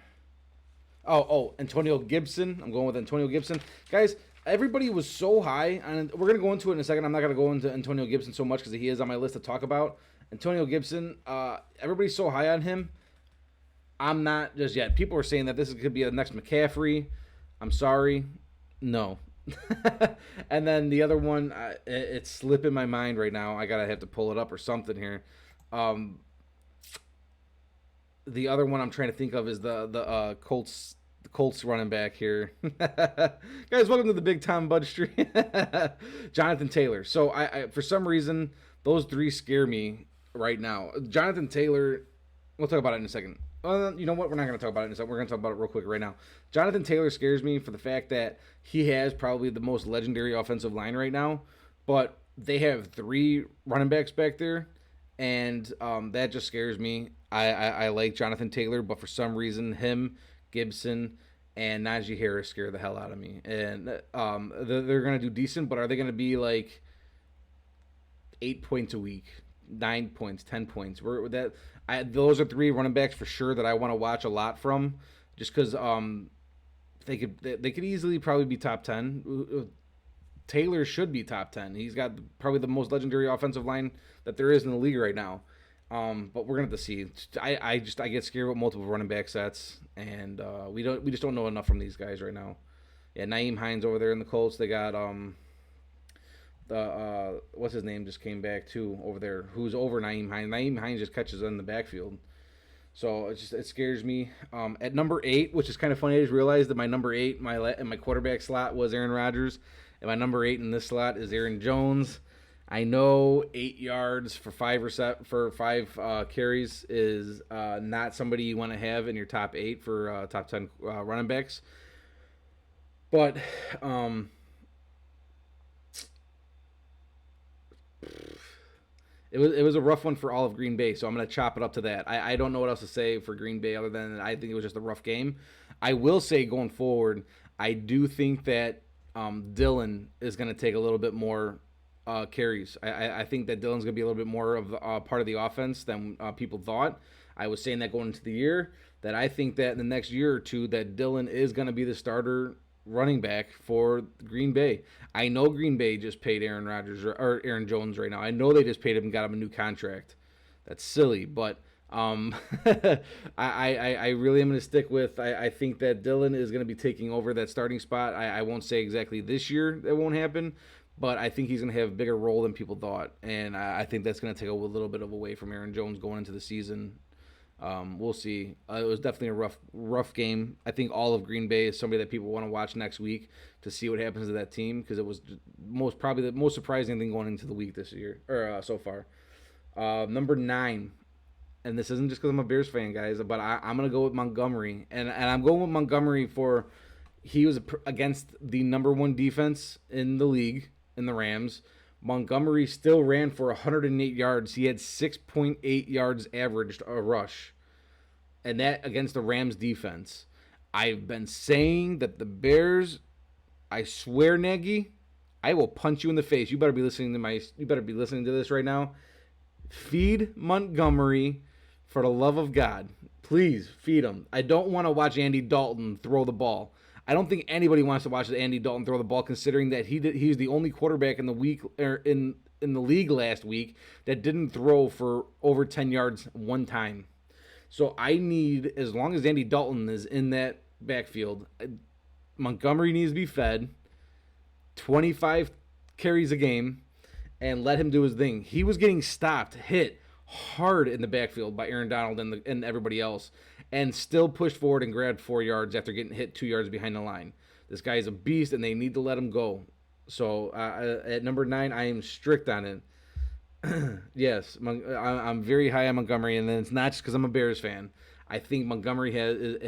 Antonio Gibson. I'm going with Antonio Gibson. Guys, everybody was so high, and we're going to go into it in a second. I'm not going to go into Antonio Gibson so much because he is on my list to talk about. Antonio Gibson, everybody's so high on him. I'm not just yet. People are saying that this could be the next McCaffrey. I'm sorry. No. And then the other one, it's slipping my mind right now. I gotta have to pull it up or something here. Um, the other one I'm trying to think of is the Colts running back here. Guys, welcome to the Big Tom Bud Street. Jonathan Taylor. So I for some reason those three scare me right now. Jonathan Taylor. We'll talk about it in a second. You know what? We're not going to talk about it in a second. We're going to talk about it real quick right now. Jonathan Taylor scares me for the fact that he has probably the most legendary offensive line right now, but they have three running backs back there, and that just scares me. I like Jonathan Taylor, but for some reason, him, Gibson, and Najee Harris scare the hell out of me. And they're going to do decent, but are they going to be like 8 points a week, 9 points, 10 points? Those are three running backs for sure that I want to watch a lot from, just because they could easily probably be top 10. Taylor should be top 10. He's got probably the most legendary offensive line that there is in the league right now. But we're gonna have to see. I get scared with multiple running back sets, and we just don't know enough from these guys right now. Yeah, Naeem Hines over there in the Colts. They got the what's his name just came back too over there. Who's over Naeem Hines? Naeem Hines just catches in the backfield. So it scares me. At number 8, which is kind of funny, I just realized that my number 8, in my quarterback slot was Aaron Rodgers, and my number 8 in this slot is Aaron Jones. I know 8 yards for five carries is not somebody you want to have in your top 8 for top 10 running backs, but it was a rough one for all of Green Bay, so I'm going to chop it up to that. I don't know what else to say for Green Bay other than I think it was just a rough game. I will say going forward, I do think that Dylan is going to take a little bit more carries. I think that Dylan's going to be a little bit more of part of the offense than people thought. I was saying that going into the year, that I think that in the next year or two that Dylan is going to be the starter running back for Green Bay. I know Green Bay just paid Aaron Rodgers or Aaron Jones right now. I know they just paid him and got him a new contract. That's silly, but I really am going to stick with. I think that Dylan is going to be taking over that starting spot. I won't say exactly this year that won't happen, but I think he's going to have a bigger role than people thought, and I think that's going to take a little bit of away from Aaron Jones going into the season. We'll see. It was definitely a rough game. I think all of Green Bay is somebody that people want to watch next week to see what happens to that team, because it was probably the most surprising thing going into the week this year or so far. Number 9, and this isn't just because I'm a Bears fan, guys, but I'm gonna go with Montgomery, and I'm going with Montgomery for he was against the number 1 defense in the league in the Rams. Montgomery still ran for 108 yards. He had 6.8 yards averaged a rush, and that against the Rams defense. I've been saying that the Bears, I swear, Nagy, I will punch you in the face. You better be listening to this right now. Feed Montgomery for the love of God. Please feed him. I don't want to watch Andy Dalton throw the ball. I don't think anybody wants to watch Andy Dalton throw the ball, considering that he's the only quarterback in the week in the league last week that didn't throw for over 10 yards one time. So I need, as long as Andy Dalton is in that backfield, Montgomery needs to be fed 25 carries a game and let him do his thing. He was getting hit hard in the backfield by Aaron Donald and everybody else, and still pushed forward and grabbed 4 yards after getting hit 2 yards behind the line. This guy is a beast, and they need to let him go. So at number 9, I am strict on it. Yes, I'm very high on Montgomery, and then it's not just because I'm a Bears fan. I think Montgomery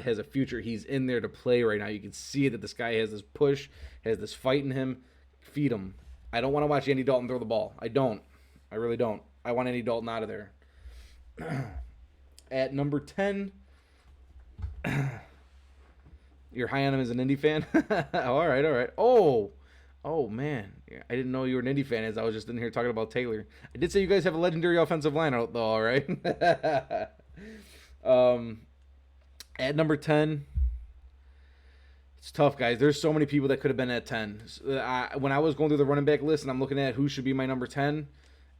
has a future. He's in there to play right now. You can see that this guy has this push, has this fight in him. Feed him. I don't want to watch Andy Dalton throw the ball. I don't. I really don't. I want Andy Dalton out of there. At number 10, you're high on him as an Indy fan? All right, all right. Oh, man. Yeah, I didn't know you were an Indy fan as I was just in here talking about Taylor. I did say you guys have a legendary offensive line, though, all right? um, at number 10, it's tough, guys. There's so many people that could have been at 10. When I was going through the running back list and I'm looking at who should be my number 10,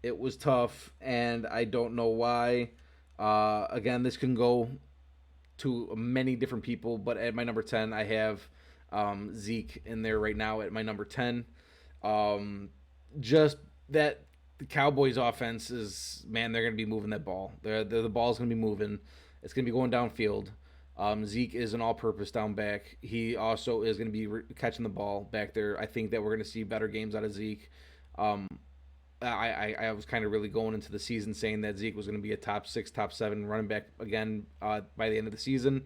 it was tough, and I don't know why. Again, this can go to many different people, but at my number 10, I have Zeke in there right now at my number 10. Um, just that the Cowboys offense is, man, they're going to be moving that ball. The ball's going to be moving. It's going to be going downfield. Zeke is an all-purpose down back. He also is going to be catching the ball back there. I think that we're going to see better games out of Zeke. Um, I was kind of really going into the season saying that Zeke was going to be a top 6, top 7 running back again by the end of the season,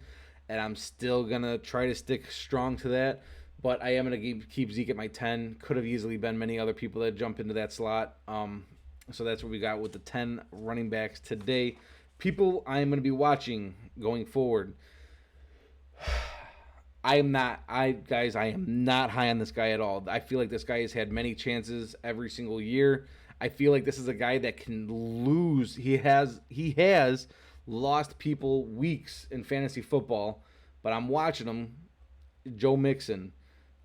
and I'm still going to try to stick strong to that. But I am going to keep Zeke at my 10. Could have easily been many other people that jump into that slot. So that's what we got with the 10 running backs today. People I am going to be watching going forward. I am not high on this guy at all. I feel like this guy has had many chances every single year. I feel like this is a guy that can lose. He has lost people weeks in fantasy football, but I'm watching him. Joe Mixon.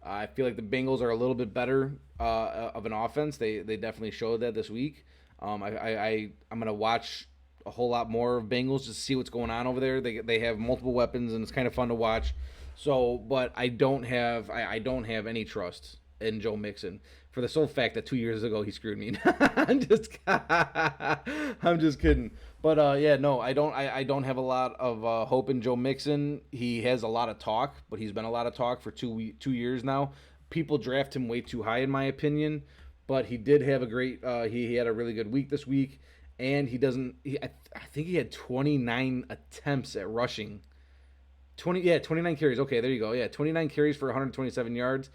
I feel like the Bengals are a little bit better of an offense. They definitely showed that this week. I'm gonna watch a whole lot more of Bengals just to see what's going on over there. They have multiple weapons and it's kind of fun to watch. So, but I don't have any trust in Joe Mixon for the sole fact that 2 years ago he screwed me. I'm just kidding. But yeah, no, I don't have a lot of hope in Joe Mixon. He has a lot of talk, but he's been a lot of talk for 2 years now. People draft him way too high in my opinion, but he did have a great. He had a really good week this week, and he doesn't. I think he had 29 attempts at rushing. 29 carries. Okay, there you go. Yeah, 29 carries for 127 yards.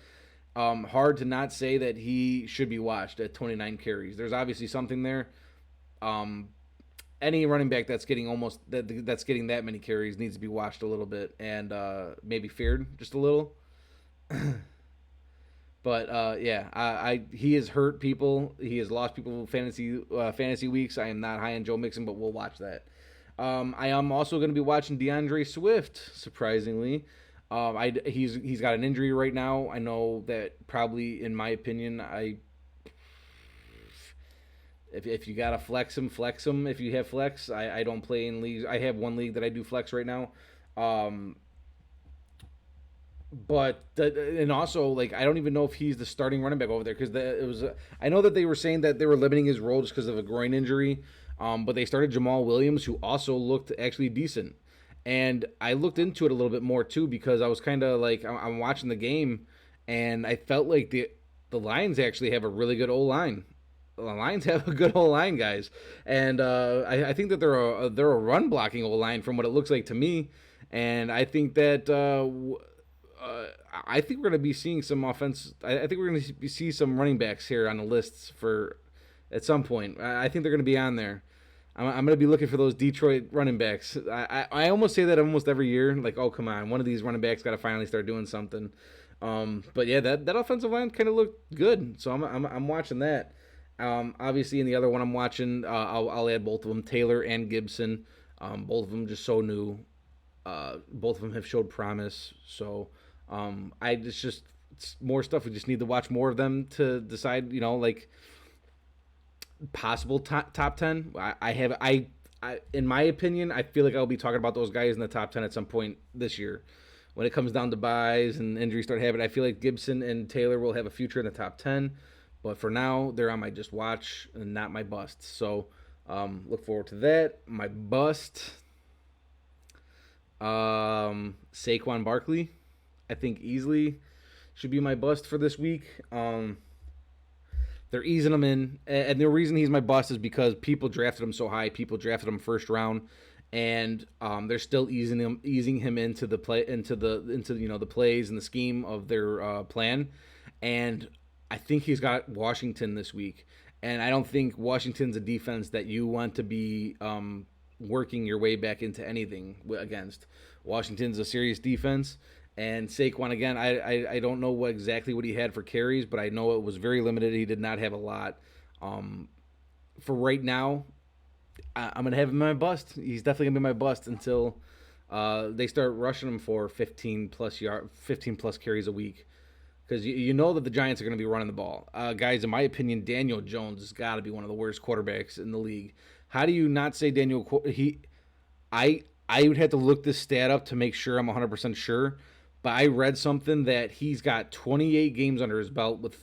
Hard to not say that he should be watched at 29 carries. There's obviously something there. Any running back that's getting that's getting that many carries needs to be watched a little bit and maybe feared just a little. But yeah, he has hurt people. He has lost people fantasy weeks. I am not high on Joe Mixon, but we'll watch that. I am also going to be watching DeAndre Swift. Surprisingly, he's got an injury right now. I know that probably, in my opinion, if you gotta flex him. If you have flex, I don't play in leagues. I have one league that I do flex right now. And also, like, I don't even know if he's the starting running back over there because I know that they were saying that they were limiting his role just because of a groin injury. But they started Jamal Williams, who also looked actually decent. And I looked into it a little bit more too because I was kind of like I'm watching the game, and I felt like the Lions actually have a really good O line. The Lions have a good O line, guys, and I think that they're a run blocking O line from what it looks like to me. And I think that I think we're going to be seeing some offense. I think we're going to see some running backs here on the lists for at some point. I think they're going to be on there. I'm going to be looking for those Detroit running backs. I almost say that almost every year. Like, oh, come on. One of these running backs got to finally start doing something. But yeah, that offensive line kind of looked good. So I'm watching that. Obviously, in the other one I'm watching, I'll add both of them, Taylor and Gibson. Both of them just so new. Both of them have showed promise. So it's more stuff. We just need to watch more of them to decide, like, possible top 10. I in my opinion, I feel like I'll be talking about those guys in the top 10 at some point this year. When it comes down to buys and injuries start happening, I feel like Gibson and Taylor will have a future in the top 10. But for now, they're on my just watch and not my bust. So look forward to that. My bust, Saquon Barkley, I think easily should be my bust for this week. They're easing him in, and the reason he's my bust is because people drafted him so high. People drafted him first round, and they're still easing him into the the plays and the scheme of their plan. And I think he's got Washington this week, and I don't think Washington's a defense that you want to be working your way back into anything against. Washington's a serious defense. And Saquon, again, I don't know exactly what he had for carries, but I know it was very limited. He did not have a lot. Um, for right now, I'm going to have him my bust. He's definitely going to be my bust until they start rushing him for 15 plus carries a week. Because you know that the Giants are going to be running the ball. Guys, in my opinion, Daniel Jones has got to be one of the worst quarterbacks in the league. How do you not say Daniel? I would have to look this stat up to make sure I'm 100% sure. But I read something that he's got 28 games under his belt with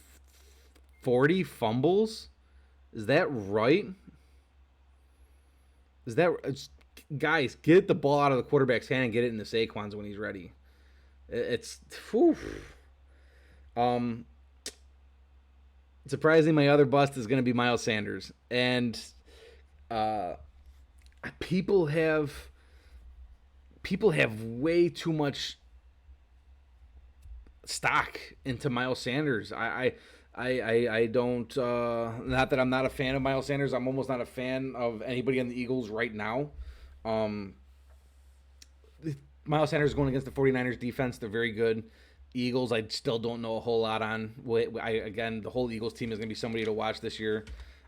40 fumbles. Is that right? Is that guys? Get the ball out of the quarterback's hand and get it into Saquon's when he's ready. It's whew. Um, Surprisingly, my other bust is going to be Miles Sanders, and uh, people have way too much stock into Miles Sanders. I don't. Not that I'm not a fan of Miles Sanders. I'm almost not a fan of anybody on the Eagles right now. Um, Miles Sanders is going against the 49ers defense. They're very good. Eagles, I still don't know a whole lot on. Again, the whole Eagles team is going to be somebody to watch this year.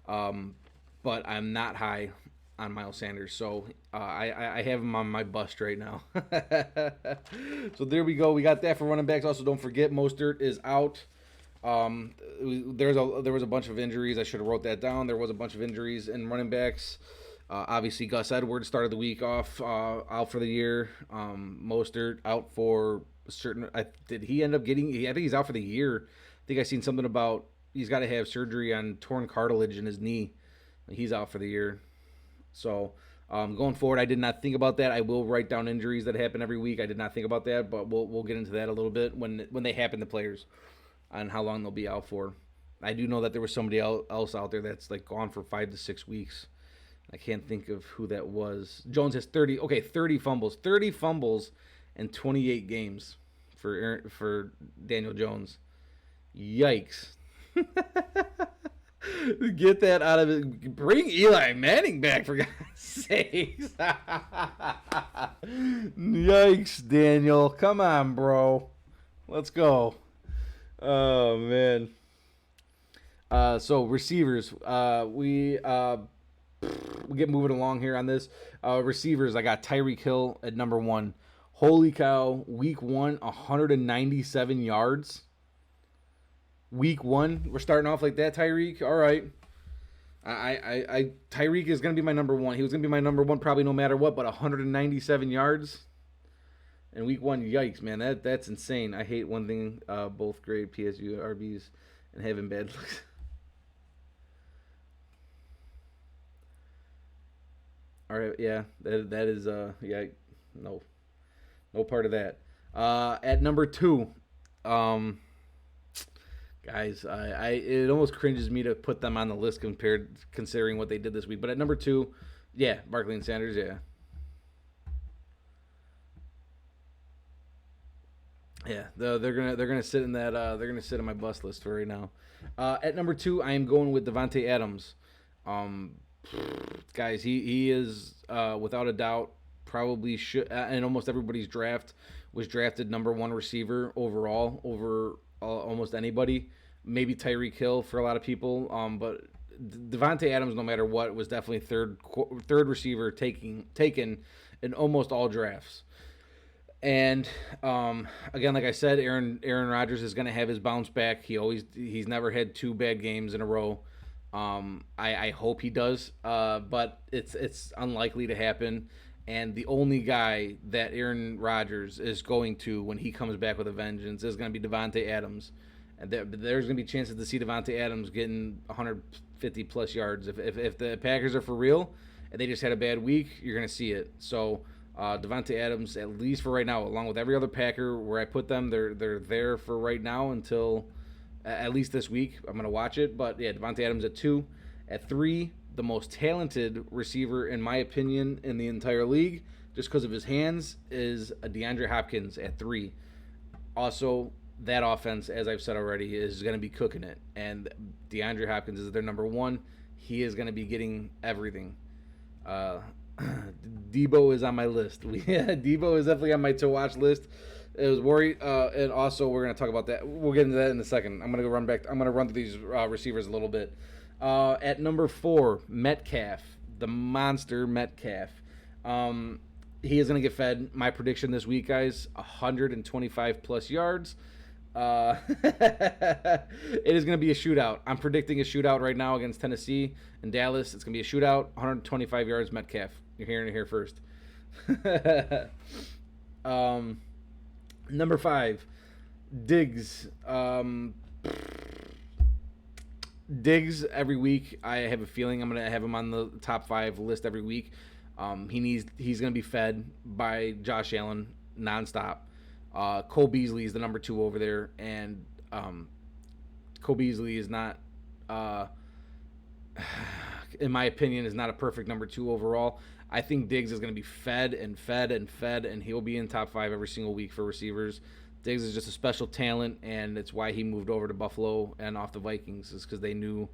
But I'm not high on Miles Sanders. So I have him on my bust right now. So there we go. We got that for running backs. Also, don't forget, Mostert is out. There was a bunch of injuries. I should have wrote that down. There was a bunch of injuries in running backs. Obviously, Gus Edwards started the week off out for the year. Mostert out for certain. Did he end up getting? I think he's out for the year. I think I seen something about he's got to have surgery on torn cartilage in his knee. He's out for the year. So going forward, I did not think about that. I will write down injuries that happen every week. I did not think about that, but we'll get into that a little bit when they happen to players, on how long they'll be out for. I do know that there was somebody else out there that's like gone for 5 to 6 weeks. I can't think of who that was. Jones has 30 fumbles. 30 fumbles in 28 games for Daniel Jones. Yikes. Get that out of it. Bring Eli Manning back, for God's sakes. Yikes, Daniel. Come on, bro. Let's go. Oh, man. So, receivers. We get moving along here on this. Receivers, I got Tyreek Hill at number 1. Holy cow, week 1, 197 yards. Week 1, we're starting off like that, Tyreek. All right. Tyreek is going to be my number 1. He was going to be my number 1 probably no matter what, but 197 yards in week 1, yikes, man. That's insane. I hate one thing, both great PSU RBs and having bad looks. All right, yeah, that is yeah, no part of that. At number 2, guys, it almost cringes me to put them on the list considering what they did this week. But at number 2, yeah, Barkley and Sanders, yeah. Yeah, they're gonna sit in that they're gonna sit on my bust list for right now. At number 2, I am going with Devontae Adams. Guys, he is without a doubt probably should, and almost everybody's draft was drafted number 1 receiver overall over almost anybody. Maybe Tyreek Hill for a lot of people, but Devontae Adams, no matter what, was definitely third receiver taken in almost all drafts. And again, like I said, Aaron Rodgers is going to have his bounce back. He's never had 2 bad games in a row. I hope he does, but it's unlikely to happen. And the only guy that Aaron Rodgers is going to, when he comes back with a vengeance, is going to be Devontae Adams. And there's going to be chances to see Devontae Adams getting 150 plus yards. If the Packers are for real and they just had a bad week, you're going to see it. So Devontae Adams, at least for right now, along with every other Packer where I put them, they're there for right now until at least this week. I'm going to watch it. But yeah, Devontae Adams at 2. At 3, the most talented receiver, in my opinion, in the entire league, just because of his hands, is DeAndre Hopkins at 3. Also, that offense, as I've said already, is going to be cooking it. And DeAndre Hopkins is their number 1. He is going to be getting everything. Debo is on my list. Debo is definitely on my to watch list. It was worried, and also we're gonna talk about that. We'll get into that in a second. I'm gonna go run back. I'm gonna run through these receivers a little bit. At number 4, Metcalf, the monster Metcalf. He is gonna get fed. My prediction this week, guys: 125 plus yards. It is going to be a shootout. I'm predicting a shootout right now against Tennessee and Dallas. It's going to be a shootout. 125 yards, Metcalf. You're hearing it here first. Number 5, Diggs. Diggs every week. I have a feeling I'm going to have him on the top 5 list every week. He's going to be fed by Josh Allen nonstop. Cole Beasley is the number 2 over there, and Cole Beasley is not, in my opinion, is not a perfect number 2 overall. I think Diggs is going to be fed and fed and fed, and he'll be in top 5 every single week for receivers. Diggs is just a special talent, and it's why he moved over to Buffalo and off the Vikings, is because they knew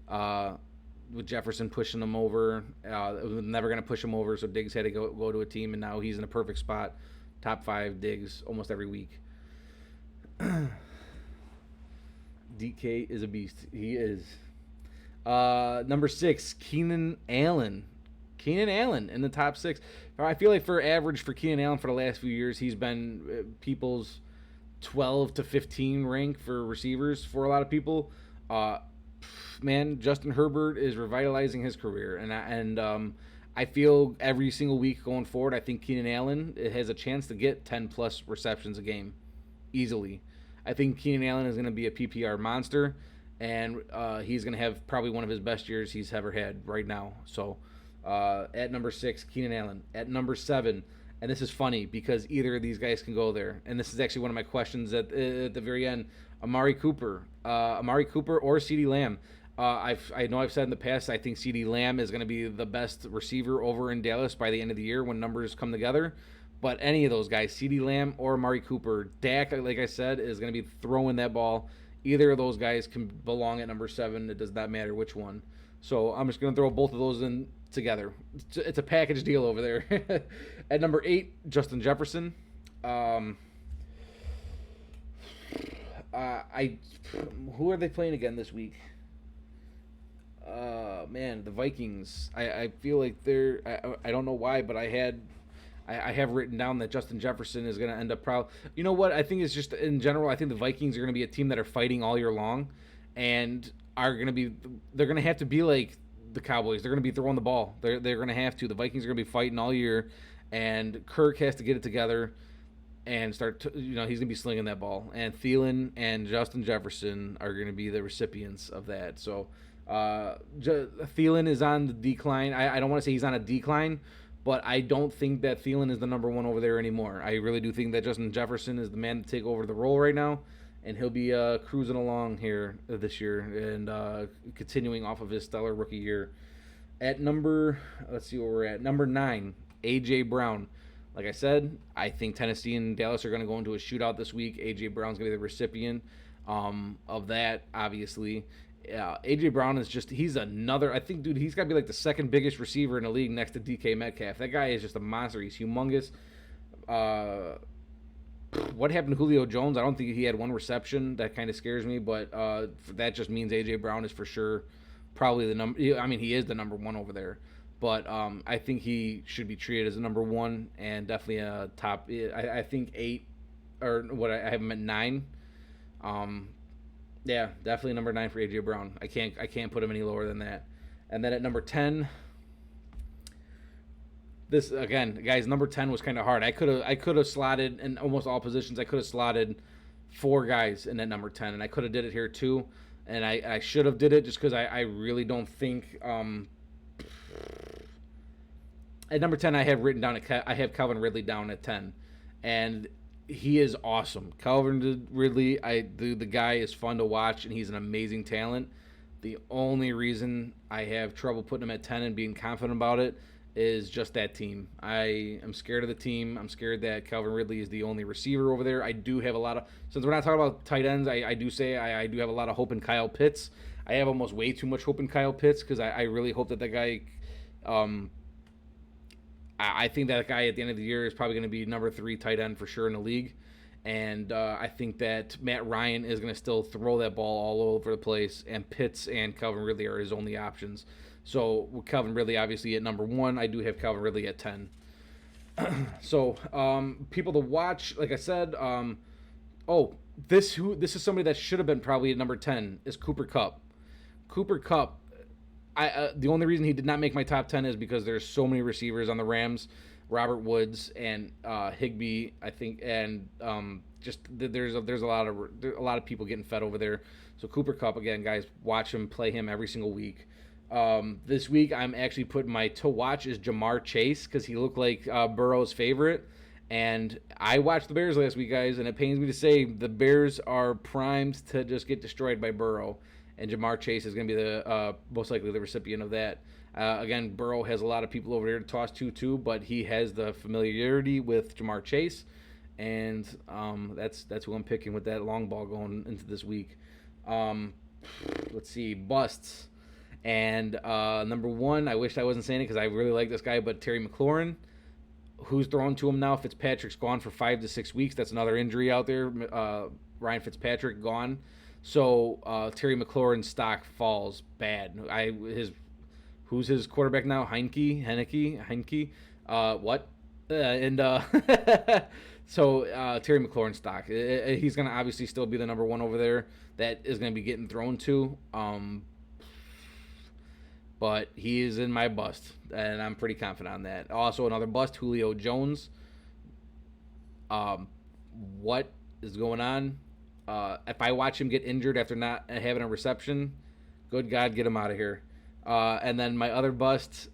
with Jefferson pushing him over, it was never going to push him over, so Diggs had to go to a team, and now he's in a perfect spot. Top 5 Diggs almost every week. DK is a beast. He is. Number 6, Keenan Allen. Keenan Allen in the top 6. I feel like for average for Keenan Allen for the last few years, he's been people's 12 to 15 rank for receivers for a lot of people. Man, Justin Herbert is revitalizing his career, and I feel every single week going forward, I think Keenan Allen has a chance to get 10-plus receptions a game easily. I think Keenan Allen is going to be a PPR monster, and he's going to have probably one of his best years he's ever had right now. So at number 6, Keenan Allen. At number 7, and this is funny because either of these guys can go there, and this is actually one of my questions at the very end, Amari Cooper or CeeDee Lamb. I know I've said in the past I think CeeDee Lamb is going to be the best receiver over in Dallas by the end of the year when numbers come together. But any of those guys, CeeDee Lamb or Amari Cooper, Dak, like I said, is going to be throwing that ball. Either of those guys can belong at number 7. It does not matter which one. So I'm just going to throw both of those in together. It's a package deal over there. At number 8, Justin Jefferson. Who are they playing again this week? Man, the Vikings. I feel like I don't know why, but I have written down that Justin Jefferson is going to end up proud. You know what? I think it's just in general. I think the Vikings are going to be a team that are fighting all year long, and they're going to have to be like the Cowboys. They're going to be throwing the ball. They're going to have to. The Vikings are going to be fighting all year, and Kirk has to get it together and start. He's going to be slinging that ball, and Thielen and Justin Jefferson are going to be the recipients of that. So. Thielen is on the decline. I don't want to say he's on a decline, but I don't think that Thielen is the number 1 over there anymore. I really do think that Justin Jefferson is the man to take over the role right now, and he'll be cruising along here this year and continuing off of his stellar rookie year. At let's see where we're at. Number 9, A.J. Brown. Like I said, I think Tennessee and Dallas are going to go into a shootout this week. A.J. Brown's going to be the recipient of that, obviously. Yeah, A.J. Brown is he's another, I think, dude, he's got to be like the second biggest receiver in the league next to DK Metcalf. That guy is just a monster. He's humongous. What happened to Julio Jones? I don't think he had 1 reception. That kind of scares me, but that just means A.J. Brown is for sure probably the number. I mean, he is the number 1 over there. But I think he should be treated as a number 1 and definitely a top. I think 8, or what, I have him at 9. Yeah, definitely number 9 for A.J. Brown. I can't put him any lower than that. And then at number 10, this again, guys, number 10 was kind of hard. I could have slotted in almost all positions. I could have slotted 4 guys in at number 10, and I could have did it here too. And I should have did it just because I really don't think. At number 10, I have written down. I have Calvin Ridley down at 10, and he is awesome. Calvin Ridley, the guy is fun to watch, and he's an amazing talent. The only reason I have trouble putting him at 10 and being confident about it is just that team. I am scared of the team. I'm scared that Calvin Ridley is the only receiver over there. I do have a lot of, since we're not talking about tight ends, I do say I do have a lot of hope in Kyle Pitts. I have almost way too much hope in Kyle Pitts because I really hope that guy I think that guy at the end of the year is probably going to be number 3 tight end for sure in the league. And I think that Matt Ryan is going to still throw that ball all over the place, and Pitts and Calvin Ridley are his only options. So with Calvin Ridley obviously at number 1, I do have Calvin Ridley at 10. So people to watch, like I said, this is somebody that should have been probably at number 10 is Cooper Kupp. Cooper Kupp, the only reason he did not make my top 10 is because there's so many receivers on the Rams, Robert Woods and Higbee, I think, and just there's a lot of people getting fed over there. So Cooper Kupp, again, guys, watch him, play him every single week. This week I'm actually putting my to watch is Jamar Chase because he looked like Burrow's favorite. And I watched the Bears last week, guys, and it pains me to say the Bears are primed to just get destroyed by Burrow. And Jamar Chase is going to be the most likely the recipient of that. Again, Burrow has a lot of people over there to toss to, but he has the familiarity with Jamar Chase, and that's who I'm picking with that long ball going into this week. Let's see, busts. And number 1, I wish I wasn't saying it because I really like this guy, but Terry McLaurin, who's thrown to him now. Fitzpatrick's gone for 5 to 6 weeks. That's another injury out there. Ryan Fitzpatrick gone. So Terry McLaurin's stock falls bad. Who's his quarterback now? Heineke. What? So Terry McLaurin's stock. He's gonna obviously still be the number 1 over there. That is gonna be getting thrown to. But he is in my bust, and I'm pretty confident on that. Also, another bust, Julio Jones. What is going on? If I watch him get injured after not having a reception, good God, get him out of here. And then my other bust,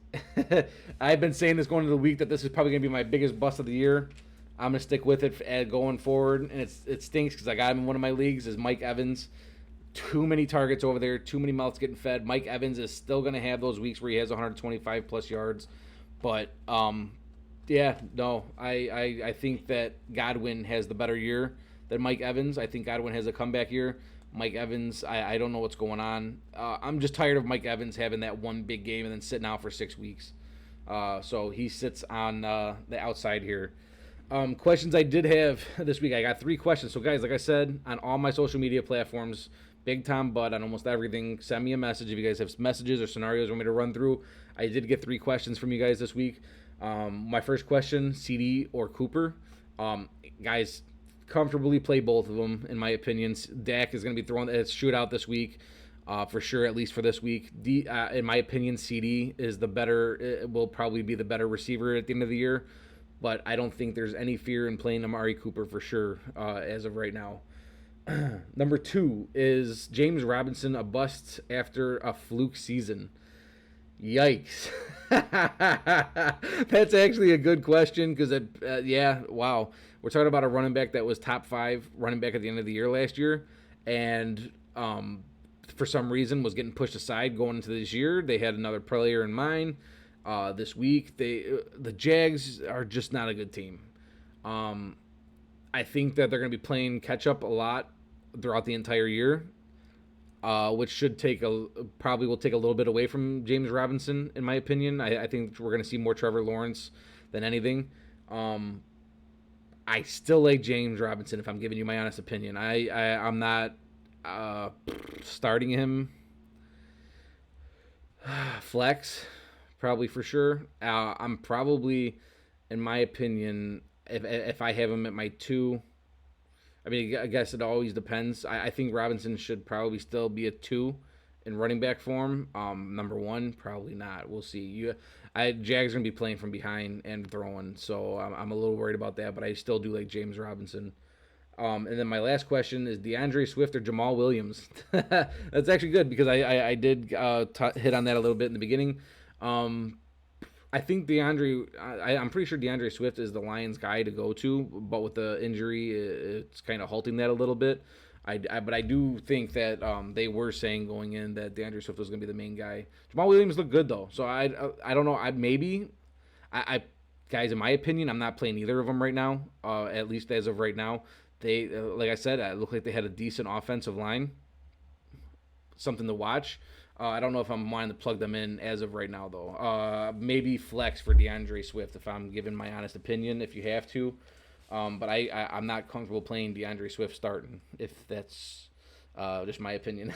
I've been saying this going into the week that this is probably going to be my biggest bust of the year. I'm going to stick with it going forward, and it stinks because I got him in one of my leagues, is Mike Evans. Too many targets over there, too many mouths getting fed. Mike Evans is still going to have those weeks where he has 125 plus yards. But, yeah, no, I think that Godwin has the better year than Mike Evans. I think Godwin has a comeback year. Mike Evans, I don't know what's going on. I'm just tired of Mike Evans having that one big game and then sitting out for 6 weeks. So he sits on the outside here. Questions I did have this week. I got 3 questions. So, guys, like I said, on all my social media platforms, Big Tom Bud on almost everything. Send me a message if you guys have messages or scenarios you want me to run through. I did get 3 questions from you guys this week. My first question, CD or Cooper? Guys, comfortably play both of them, in my opinion. Dak is going to be throwing a shootout this week, for sure, at least for this week. In my opinion, CD is the better, will probably be the better receiver at the end of the year, but I don't think there's any fear in playing Amari Cooper for sure as of right now. Number 2, is James Robinson a bust after a fluke season? Yikes. That's actually a good question because, yeah, wow. We're talking about a running back that was top 5 running back at the end of the year last year, and for some reason was getting pushed aside going into this year. They had another player in mind. This week, the Jags are just not a good team. I think that they're going to be playing catch-up a lot throughout the entire year, which should probably will take a little bit away from James Robinson, in my opinion. I think we're going to see more Trevor Lawrence than anything. I still like James Robinson, if I'm giving you my honest opinion. I'm not starting him. Flex, probably for sure. I'm probably, in my opinion, if I have him at my 2, I mean, I guess it always depends. I think Robinson should probably still be a 2 in running back form. Number 1, probably not. We'll see. Jags going to be playing from behind and throwing, so I'm a little worried about that, but I still do like James Robinson. And then my last question is DeAndre Swift or Jamal Williams? That's actually good because I did hit on that a little bit in the beginning. I think I'm pretty sure DeAndre Swift is the Lions guy to go to, but with the injury, it's kind of halting that a little bit. But I do think that they were saying going in that DeAndre Swift was going to be the main guy. Jamal Williams looked good though, so I don't know. Guys, in my opinion, I'm not playing either of them right now. At least as of right now, they like I said, it looked like they had a decent offensive line, something to watch. I don't know if I'm wanting to plug them in as of right now, though. Maybe flex for DeAndre Swift if I'm giving my honest opinion, if you have to. But I'm not comfortable playing DeAndre Swift starting, if that's just my opinion.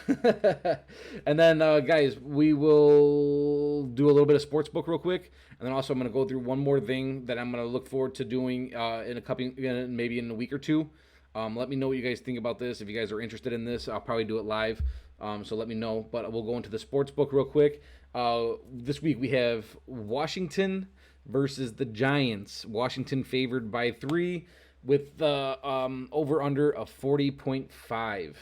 And then, guys, we will do a little bit of sportsbook real quick. And then also, I'm going to go through one more thing that I'm going to look forward to doing in a couple, maybe in a week or two. Let me know what you guys think about this. If you guys are interested in this, I'll probably do it live. So let me know. But we'll go into the sports book real quick. This week we have Washington versus the Giants. Washington favored by 3 with the over-under of 40.5.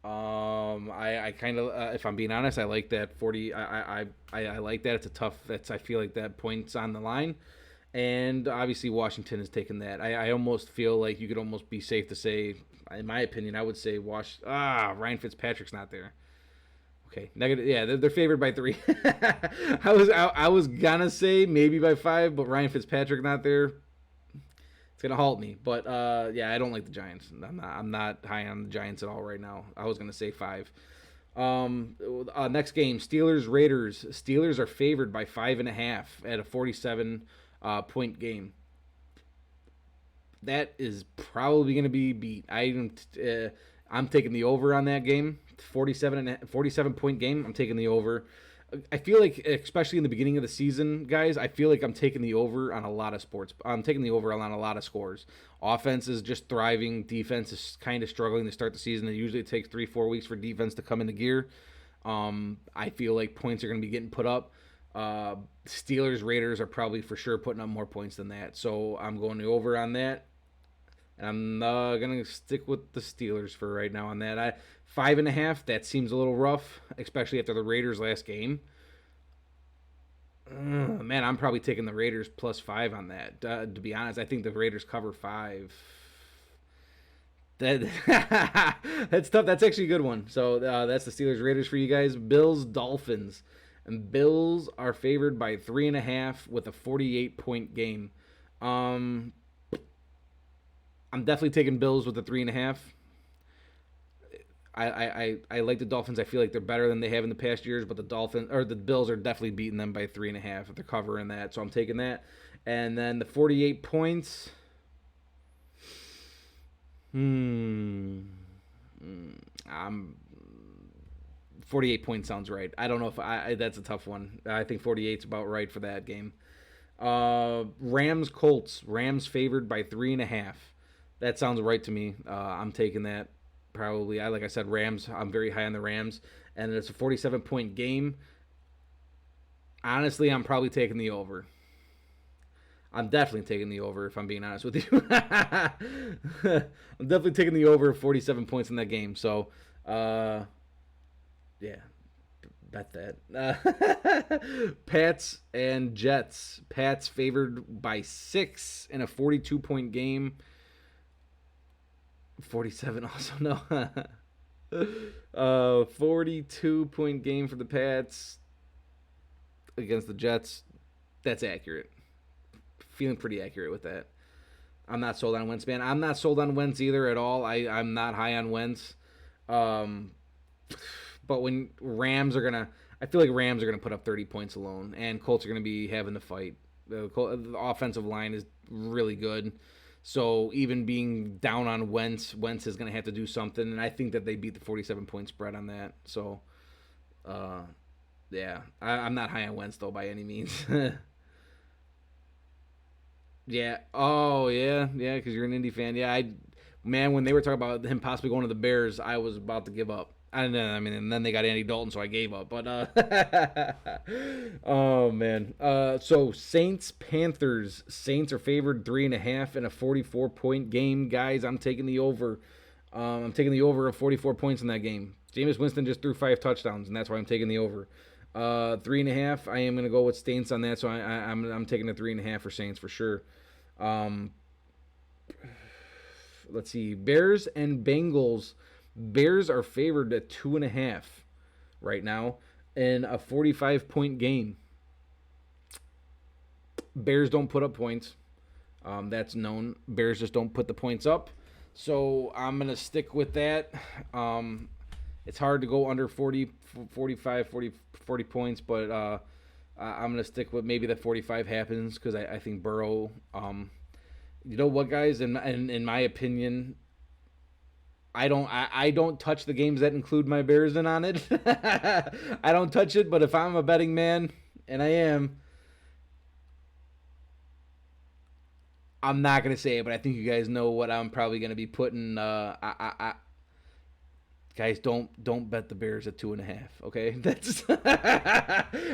I kind of, if I'm being honest, I like that 40. I like that. It's a tough. I feel like that points on the line. And obviously, Washington has taken that. I almost feel like you could almost be safe to say, in my opinion, I would say Ryan Fitzpatrick's not there. Okay, negative. Yeah, they're favored by 3. I was gonna say maybe by 5, but Ryan Fitzpatrick not there. It's gonna halt me. But yeah, I don't like the Giants. I'm not high on the Giants at all right now. I was gonna say 5. Next game, Steelers Raiders. Steelers are favored by 5.5 at a 47 point game. That is probably going to be beat. I'm taking the over on that game. 47 point game. I'm taking the over. I feel like, especially in the beginning of the season, guys, I feel like I'm taking the over on a lot of sports. I'm taking the over on a lot of scores. Offense is just thriving. Defense is kind of struggling to start the season. It usually takes 3-4 weeks for defense to come into gear. I feel like points are going to be getting put up. Steelers, Raiders are probably for sure putting up more points than that. So I'm going over on that. And I'm going to stick with the Steelers for right now on that. 5.5, that seems a little rough, especially after the Raiders' last game. Man, I'm probably taking the Raiders plus 5 on that. To be honest, I think the Raiders cover 5. That's tough. That's actually a good one. So that's the Steelers Raiders for you guys. Bills Dolphins, and Bills are favored by 3.5 with a 48-point game. I'm definitely taking Bills with the 3.5. I like the Dolphins. I feel like they're better than they have in the past years, but the Bills are definitely beating them by 3.5 if they're covering that. So I'm taking that. And then the 48 points. I'm 48 points sounds right. I don't know if that's a tough one. I think 48's about right for that game. Rams Colts. Rams favored by 3.5. That sounds right to me. I'm taking that. Probably, like I said, Rams. I'm very high on the Rams, and it's a 47-point game. Honestly, I'm probably taking the over. I'm definitely taking the over, if I'm being honest with you. I'm definitely taking the over 47 points in that game. So, yeah, bet that. Pats and Jets. Pats favored by 6 in a 42-point game. 47 also, no. 42-point game for the Pats against the Jets. That's accurate. Feeling pretty accurate with that. I'm not sold on Wentz, man. I'm not sold on Wentz either at all. I'm not high on Wentz. But when Rams are going to... I feel like Rams are going to put up 30 points alone, and Colts are going to be having the fight. The offensive line is really good. So even being down on Wentz is going to have to do something, and I think that they beat the 47-point spread on that. So, yeah. I'm not high on Wentz, though, by any means. Yeah. Oh, yeah. Yeah, because you're an Indy fan. Yeah, man, when they were talking about him possibly going to the Bears, I was about to give up. And then they got Andy Dalton, so I gave up. But oh man. So Saints Panthers. Saints are favored 3.5 in a 44-point game, guys. I'm taking the over. I'm taking the over of 44 points in that game. Jameis Winston just threw 5 touchdowns, and that's why I'm taking the over. 3.5. I am gonna go with Saints on that, so I'm taking the 3.5 for Saints for sure. Let's see. Bears and Bengals. Bears are favored at 2.5 right now in a 45-point game. Bears don't put up points. That's known. Bears just don't put the points up. So I'm going to stick with that. It's hard to go under 40, 45, 40 points, but I'm going to stick with maybe the 45 happens because I think Burrow. You know what, guys? In my opinion, I don't touch the games that include my Bears in on it. I don't touch it, but if I'm a betting man, and I am, I'm not gonna say it, but I think you guys know what I'm probably gonna be putting. Guys, don't bet the Bears at 2.5. Okay,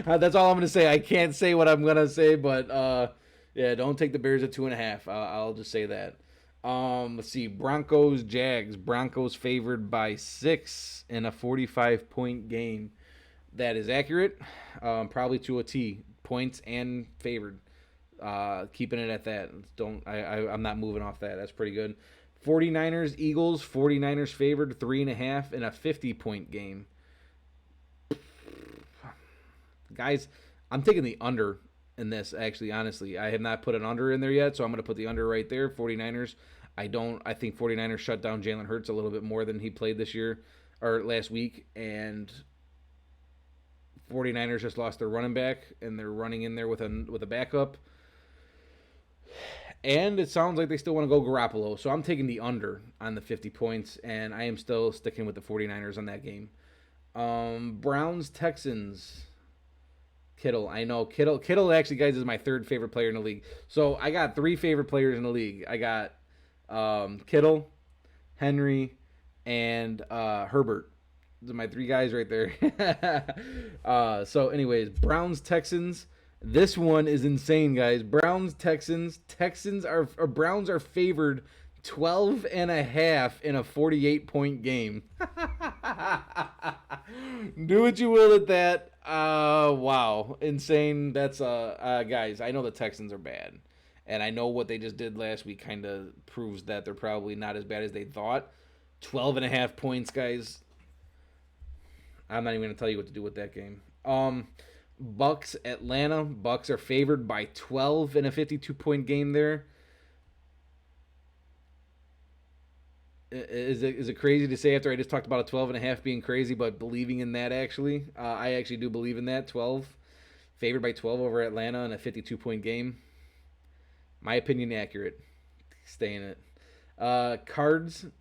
that's all I'm gonna say. I can't say what I'm gonna say, but yeah, don't take the Bears at 2.5. I'll just say that. Let's see, Broncos Jags. Broncos favored by 6 in a 45-point game. That is accurate. Probably to a T. Points and favored. Keeping it at that. I'm not moving off that. That's pretty good. 49ers Eagles. 49ers favored 3.5 in a 50-point game. Guys, I'm taking the under in this, actually, honestly. I have not put an under in there yet, so I'm going to put the under right there. 49ers. I think 49ers shut down Jalen Hurts a little bit more than he played this year or last week, and 49ers just lost their running back, and they're running in there with a backup. And it sounds like they still want to go Garoppolo. So I'm taking the under on the 50 points, and I am still sticking with the 49ers on that game. Browns, Texans. Kittle. I know. Kittle actually, guys, is my third favorite player in the league. So I got 3 favorite players in the league. I got Kittle, Henry, and Herbert. Those are my 3 guys right there. So anyways, Browns, Texans. This one is insane, guys. Browns, Texans. Browns are favored 12.5 in a 48-point game. Do what you will at that. Wow, insane. That's guys. I know the Texans are bad, and I know what they just did last week kind of proves that they're probably not as bad as they thought. 12.5 points, guys. I'm not even gonna tell you what to do with that game. Bucks, Atlanta. Bucks are favored by 12 in a 52-point game there. Is it crazy to say after I just talked about a 12.5 being crazy, but believing in that actually? I actually do believe in that. 12. Favored by 12 over Atlanta in a 52-point game. My opinion accurate. Stay in it.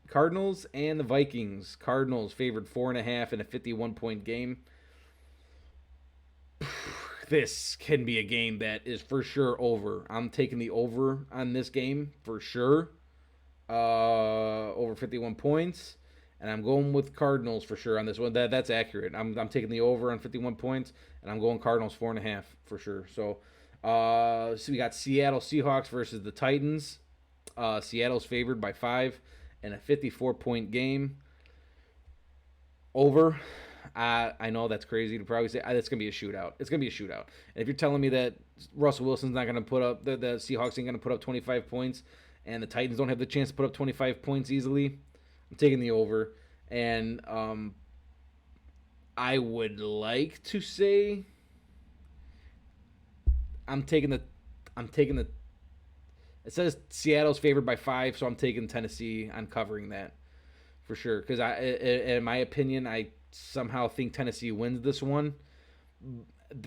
Cardinals and the Vikings. Cardinals favored 4.5 in a 51-point game. This can be a game that is for sure over. I'm taking the over on this game for sure. Over 51 points, and I'm going with Cardinals for sure on this one. That's accurate. I'm taking the over on 51 points, and I'm going Cardinals 4.5 for sure. So we got Seattle Seahawks versus the Titans. Seattle's favored by 5 in a 54-point game. Over. I know that's crazy to probably say. It's going to be a shootout. It's going to be a shootout. And if you're telling me that Russell Wilson's not going to put up, the Seahawks ain't going to put up 25 points, and the Titans don't have the chance to put up 25 points easily, I'm taking the over. And I would like to say I'm taking the it says Seattle's favored by 5, so I'm taking Tennessee on covering that for sure. Because in my opinion, I somehow think Tennessee wins this one.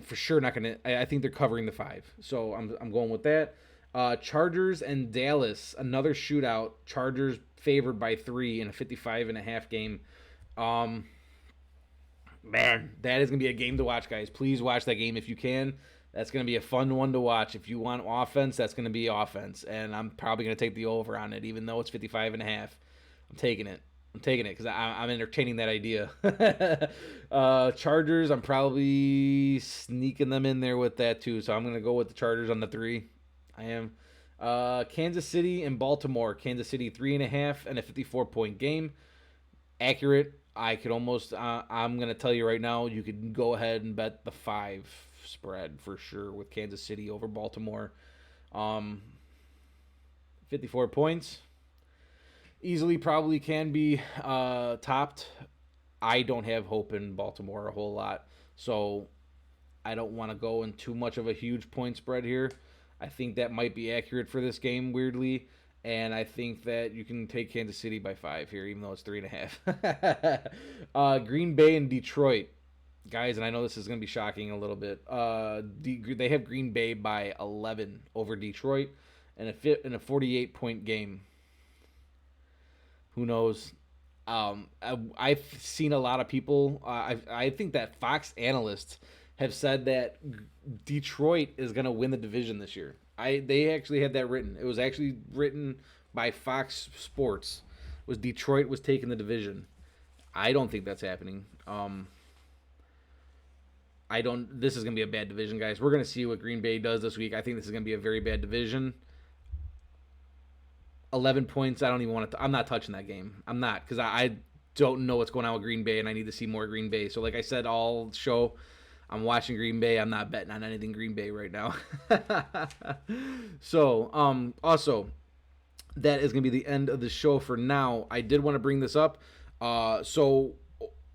For sure, not gonna. I think they're covering the 5, so I'm going with that. Chargers and Dallas, another shootout. Chargers favored by 3 in a 55.5 game. Man, that is gonna be a game to watch, guys. Please watch that game if you can. That's going to be a fun one to watch. If you want offense, that's going to be offense. And I'm probably going to take the over on it, even though it's 55.5. I'm taking it because I'm entertaining that idea. Chargers, I'm probably sneaking them in there with that too. So I'm going to go with the Chargers on the 3. I am. Kansas City and Baltimore. Kansas City 3.5 and a 54-point game. Accurate. I could almost, I'm going to tell you right now, you could go ahead and bet the 5 spread for sure with Kansas City over Baltimore. 54 points. Easily probably can be topped. I don't have hope in Baltimore a whole lot. So I don't want to go in too much of a huge point spread here. I think that might be accurate for this game, weirdly. And I think that you can take Kansas City by 5 here, even though it's 3.5. Green Bay and Detroit, guys, and I know this is going to be shocking a little bit. They have Green Bay by 11 over Detroit, and in a 48-point game. Who knows? I've seen a lot of people. I think that Fox analysts have said that Detroit is going to win the division this year. They actually had that written. It was actually written by Fox Sports. Was Detroit was taking the division? I don't think that's happening. I don't. This is going to be a bad division, guys. We're going to see what Green Bay does this week. I think this is going to be a very bad division. 11 points. I don't even want to. I'm not touching that game. I'm not, because I don't know what's going on with Green Bay, and I need to see more Green Bay. So, like I said all show, I'm watching Green Bay. I'm not betting on anything Green Bay right now. So, also, that is going to be the end of the show for now. I did want to bring this up. So,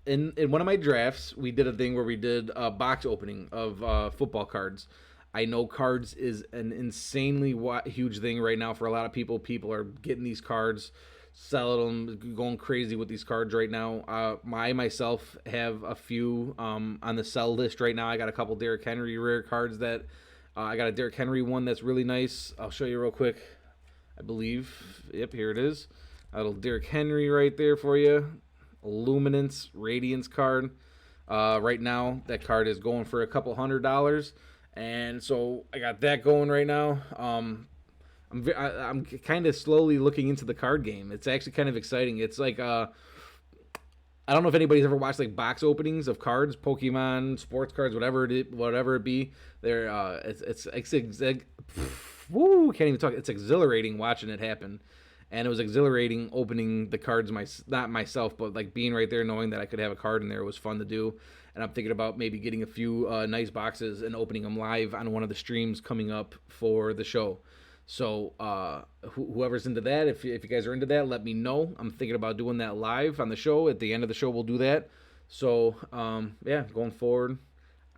in one of my drafts, we did a thing where we did a box opening of football cards. I know cards is an insanely huge thing right now for a lot of people. People are getting these cards, selling them, going crazy with these cards right now. I myself have a few on the sell list right now. I got a couple Derrick Henry rare cards that I got a Derrick Henry one that's really nice. I'll show you real quick. I believe, yep, here it is. A little Derrick Henry right there for you. Luminance Radiance card. Right now, that card is going for a couple $100. And so I got that going right now. I'm kind of slowly looking into the card game. It's actually kind of exciting. It's like I don't know if anybody's ever watched like box openings of cards, Pokemon, sports cards, whatever it be. They're woo, can't even talk. It's exhilarating watching it happen. And it was exhilarating opening the cards, not myself, but like being right there, knowing that I could have a card in there was fun to do. And I'm thinking about maybe getting a few nice boxes and opening them live on one of the streams coming up for the show. So whoever's into that, if you guys are into that, let me know. I'm thinking about doing that live on the show. At the end of the show, we'll do that. So yeah, going forward,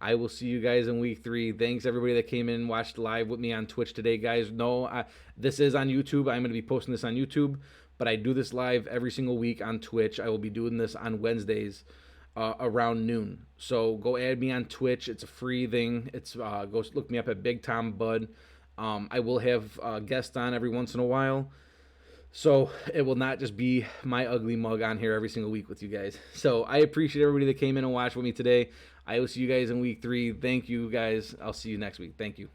I will see you guys in week 3. Thanks everybody that came in and watched live with me on Twitch today, guys. No, this is on YouTube. I'm going to be posting this on YouTube, but I do this live every single week on Twitch. I will be doing this on Wednesdays around noon. So go add me on Twitch. It's a free thing. It's go look me up at Big Tom Bud. I will have guests on every once in a while. So it will not just be my ugly mug on here every single week with you guys. So I appreciate everybody that came in and watched with me today. I will see you guys in week 3. Thank you, guys. I'll see you next week. Thank you.